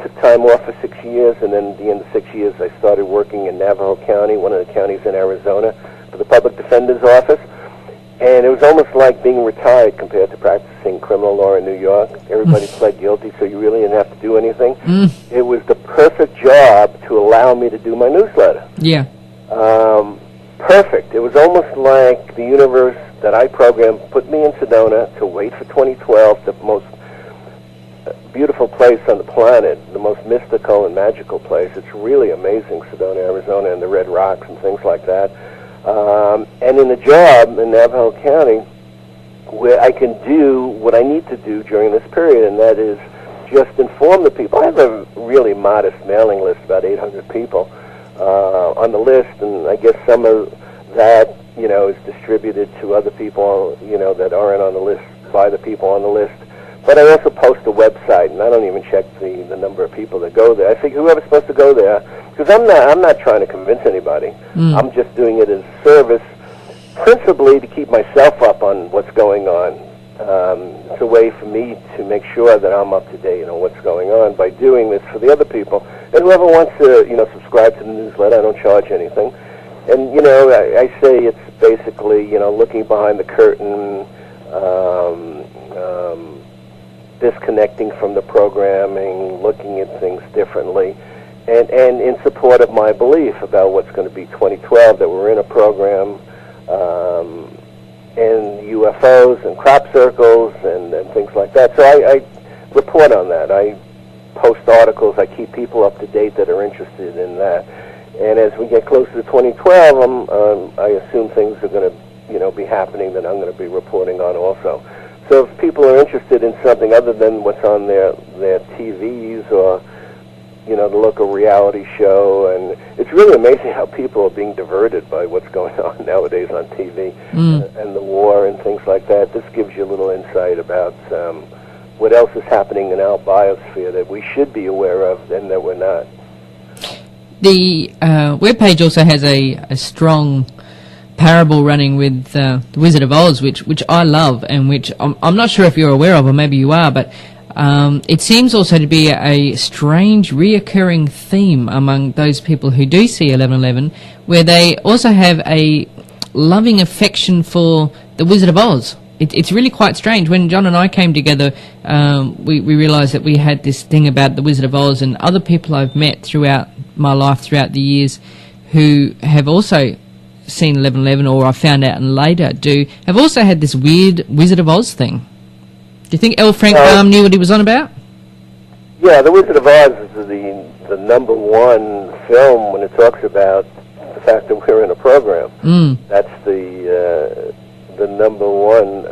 took time off for 6 years, and then at the end of 6 years, I started working in Navajo County, one of the counties in Arizona, for the Public Defender's Office. And it was almost like being retired compared to practicing criminal law in New York. Everybody pled guilty, so you really didn't have to do anything. It was the perfect job to allow me to do my newsletter. Yeah. Perfect. It was almost like the universe that I programmed put me in Sedona to wait for 2012, the most beautiful place on the planet, the most mystical and magical place. It's really amazing, Sedona, Arizona, and the Red Rocks and things like that. And in the job in Navajo County, where I can do what I need to do during this period, and that is just inform the people. I have a really modest mailing list, about 800 people on the list, and I guess some of that, you know, is distributed to other people, you know, that aren't on the list by the people on the list. But I also post a website, and I don't even check the number of people that go there. I think whoever's supposed to go there, because I'm not trying to convince anybody. I'm just doing it as a service, principally to keep myself up on what's going on. It's a way for me to make sure that I'm up to date on what's going on by doing this for the other people. And whoever wants to, you know, subscribe to the newsletter, I don't charge anything. And, you know, I say it's basically, you know, looking behind the curtain, disconnecting from the programming, looking at things differently, and in support of my belief about what's going to be 2012, that we're in a program, and UFOs and crop circles and things like that. So I report on that. I post articles. I keep people up to date that are interested in that. And as we get closer to 2012, I assume things are going to, you know, be happening that I'm going to be reporting on also. So if people are interested in something other than what's on their TVs or, you know, the local reality show, and it's really amazing how people are being diverted by what's going on nowadays on TV and the war and things like that. This gives you a little insight about what else is happening in our biosphere that we should be aware of and that we're not. The webpage also has a strong parable running with the Wizard of Oz, which I love, and which I'm not sure if you're aware of, or maybe you are, but it seems also to be a strange reoccurring theme among those people who do see 11/11, where they also have a loving affection for the Wizard of Oz. It's really quite strange. When John and I came together, we realised that we had this thing about the Wizard of Oz, and other people I've met throughout my life, throughout the years, who have also seen 11/11, or I found out and later have also had this weird Wizard of Oz thing. Do you think L. Frank Baum knew what he was on about? Yeah, The Wizard of Oz is the number one film when it talks about the fact that we're in a program. That's the number one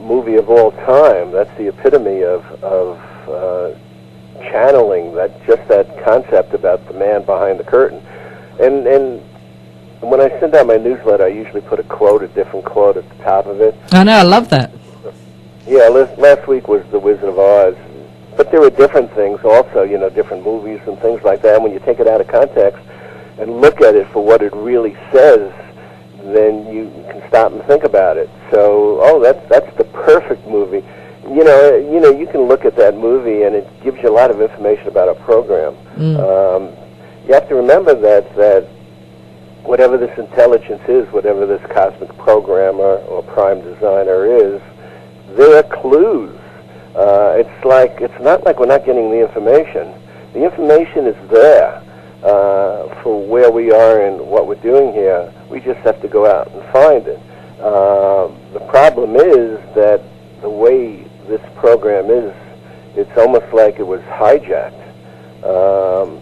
movie of all time. That's the epitome of channeling that concept about the man behind the curtain. And when I send out my newsletter, I usually put a different quote at the top of it. I know, I love that. Yeah, last week was The Wizard of Oz. But there were different things also, different movies and things like that. And when you take it out of context and look at it for what it really says, then you can stop and think about it. So, that's the perfect movie. You can look at that movie and it gives you a lot of information about our program. You have to remember that whatever this intelligence is, whatever this cosmic programmer or prime designer is, there are clues. It's not like we're not getting the information. The information is there for where we are and what we're doing here. We just have to go out and find it. The problem is that the way this program is, it's almost like it was hijacked,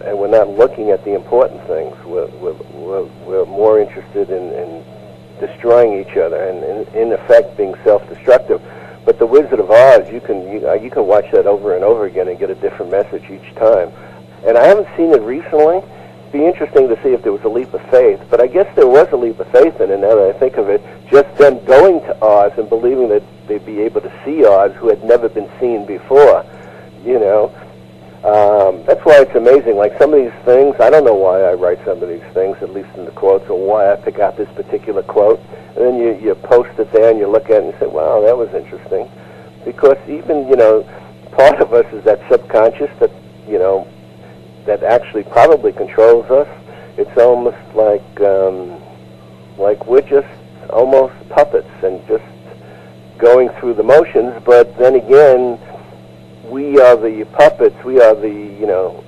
and we're not looking at the important things. We're more interested in destroying each other and in effect being self-destructive. But The Wizard of Oz, you can watch that over and over again and get a different message each time. And I haven't seen it recently. It'd be interesting to see if there was a leap of faith. But I guess there was a leap of faith in it, now that I think of it. Just them going to Oz and believing that they'd be able to see Oz, who had never been seen before. That's why it's amazing. Like some of these things, I don't know why I write some of these things, at least in the quotes, or why I pick out this particular quote. And then you post it there and you look at it and you say, wow, that was interesting. Because even, part of us is that subconscious that, that actually probably controls us. It's almost like we're just almost puppets and just going through the motions. But then again, we are the puppets. We are the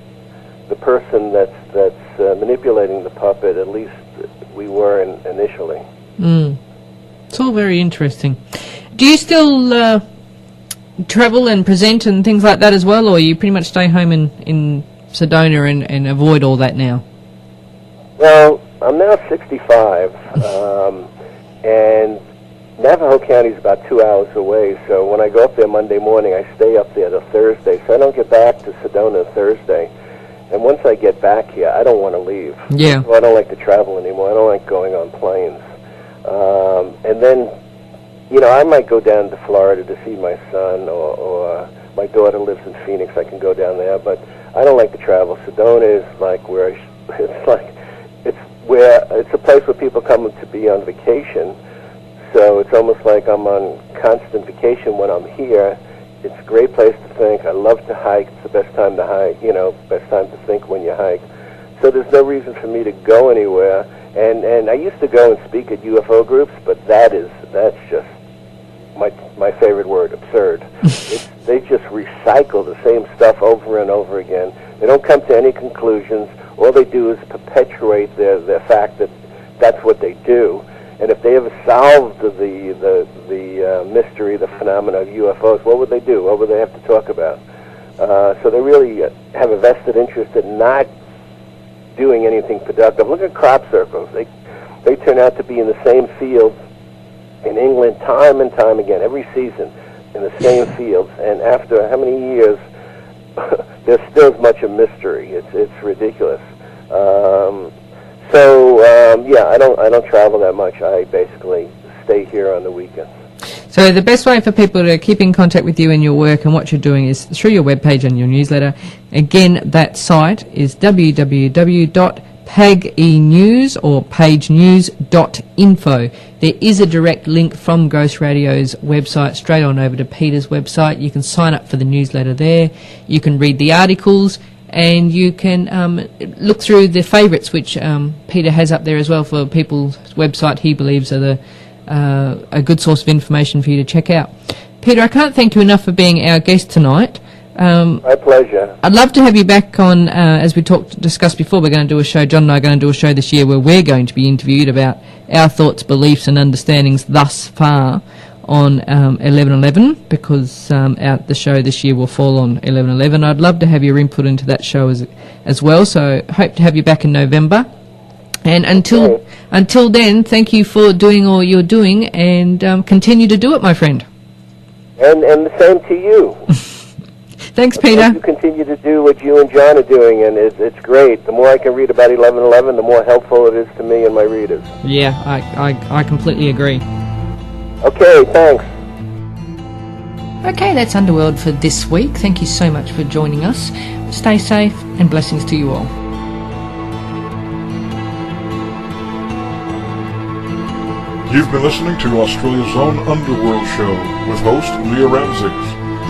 person that's manipulating the puppet. At least we were initially. It's all very interesting. Do you still travel and present and things like that as well, or you pretty much stay home in Sedona and avoid all that now? Well, I'm now 65, and Navajo County is about 2 hours away, so when I go up there Monday morning, I stay up there till Thursday, so I don't get back to Sedona Thursday. And once I get back here, I don't want to leave. Yeah. So I don't like to travel anymore. I don't like going on planes. And then, I might go down to Florida to see my son, or my daughter lives in Phoenix. I can go down there, but I don't like to travel. Sedona is like where it's a place where people come to be on vacation. So it's almost like I'm on constant vacation when I'm here. It's a great place to think. I love to hike. It's the best time to hike, best time to think when you hike. So there's no reason for me to go anywhere. And I used to go and speak at UFO groups, but that's just my favorite word, absurd. They just recycle the same stuff over and over again. They don't come to any conclusions. All they do is perpetuate their fact that that's what they do. And if they ever solved the mystery, the phenomena of UFOs, what would they do? What would they have to talk about? So they really have a vested interest in not doing anything productive. Look at crop circles. They turn out to be in the same fields in England time and time again, every season, in the same fields. And after how many years, there's still as much a mystery. It's ridiculous. I don't travel that much. I basically stay here on the weekends. So the best way for people to keep in contact with you and your work and what you're doing is through your webpage and your newsletter. Again, that site is www.pagenews or pagenews.info. There is a direct link from Ghost Radio's website straight on over to Peter's website. You can sign up for the newsletter there. You can read the articles. And you can look through the favourites, which Peter has up there as well for people's website he believes are a good source of information for you to check out. Peter, I can't thank you enough for being our guest tonight. My pleasure. I'd love to have you back on, as we discussed before, we're going to do a show, John and I are going to do a show this year where we're going to be interviewed about our thoughts, beliefs and understandings thus far on 11/11, because the show this year will fall on 11/11. I'd love to have your input into that show as well, so hope to have you back in November. And until then, thank you for doing all you're doing, and continue to do it, my friend. And the same to you. Thanks, Peter. You continue to do what you and John are doing, and it's great. The more I can read about 11/11, the more helpful it is to me and my readers. Yeah, I completely agree. Okay, thanks. Okay, that's Underworld for this week. Thank you so much for joining us. Stay safe and blessings to you all. You've been listening to Australia's own Underworld show with host Leah Ramses.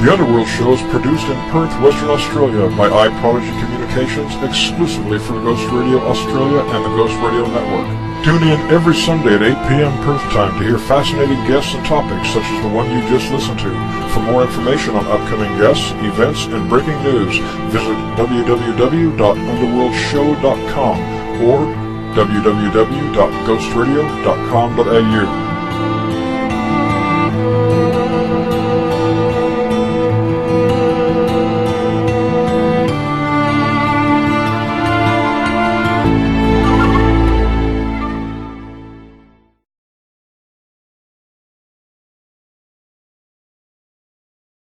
The Underworld show is produced in Perth, Western Australia by iProdigy Communications exclusively for the Ghost Radio Australia and the Ghost Radio Network. Tune in every Sunday at 8 p.m. Perth time to hear fascinating guests and topics such as the one you just listened to. For more information on upcoming guests, events, and breaking news, visit www.underworldshow.com or www.ghostradio.com.au.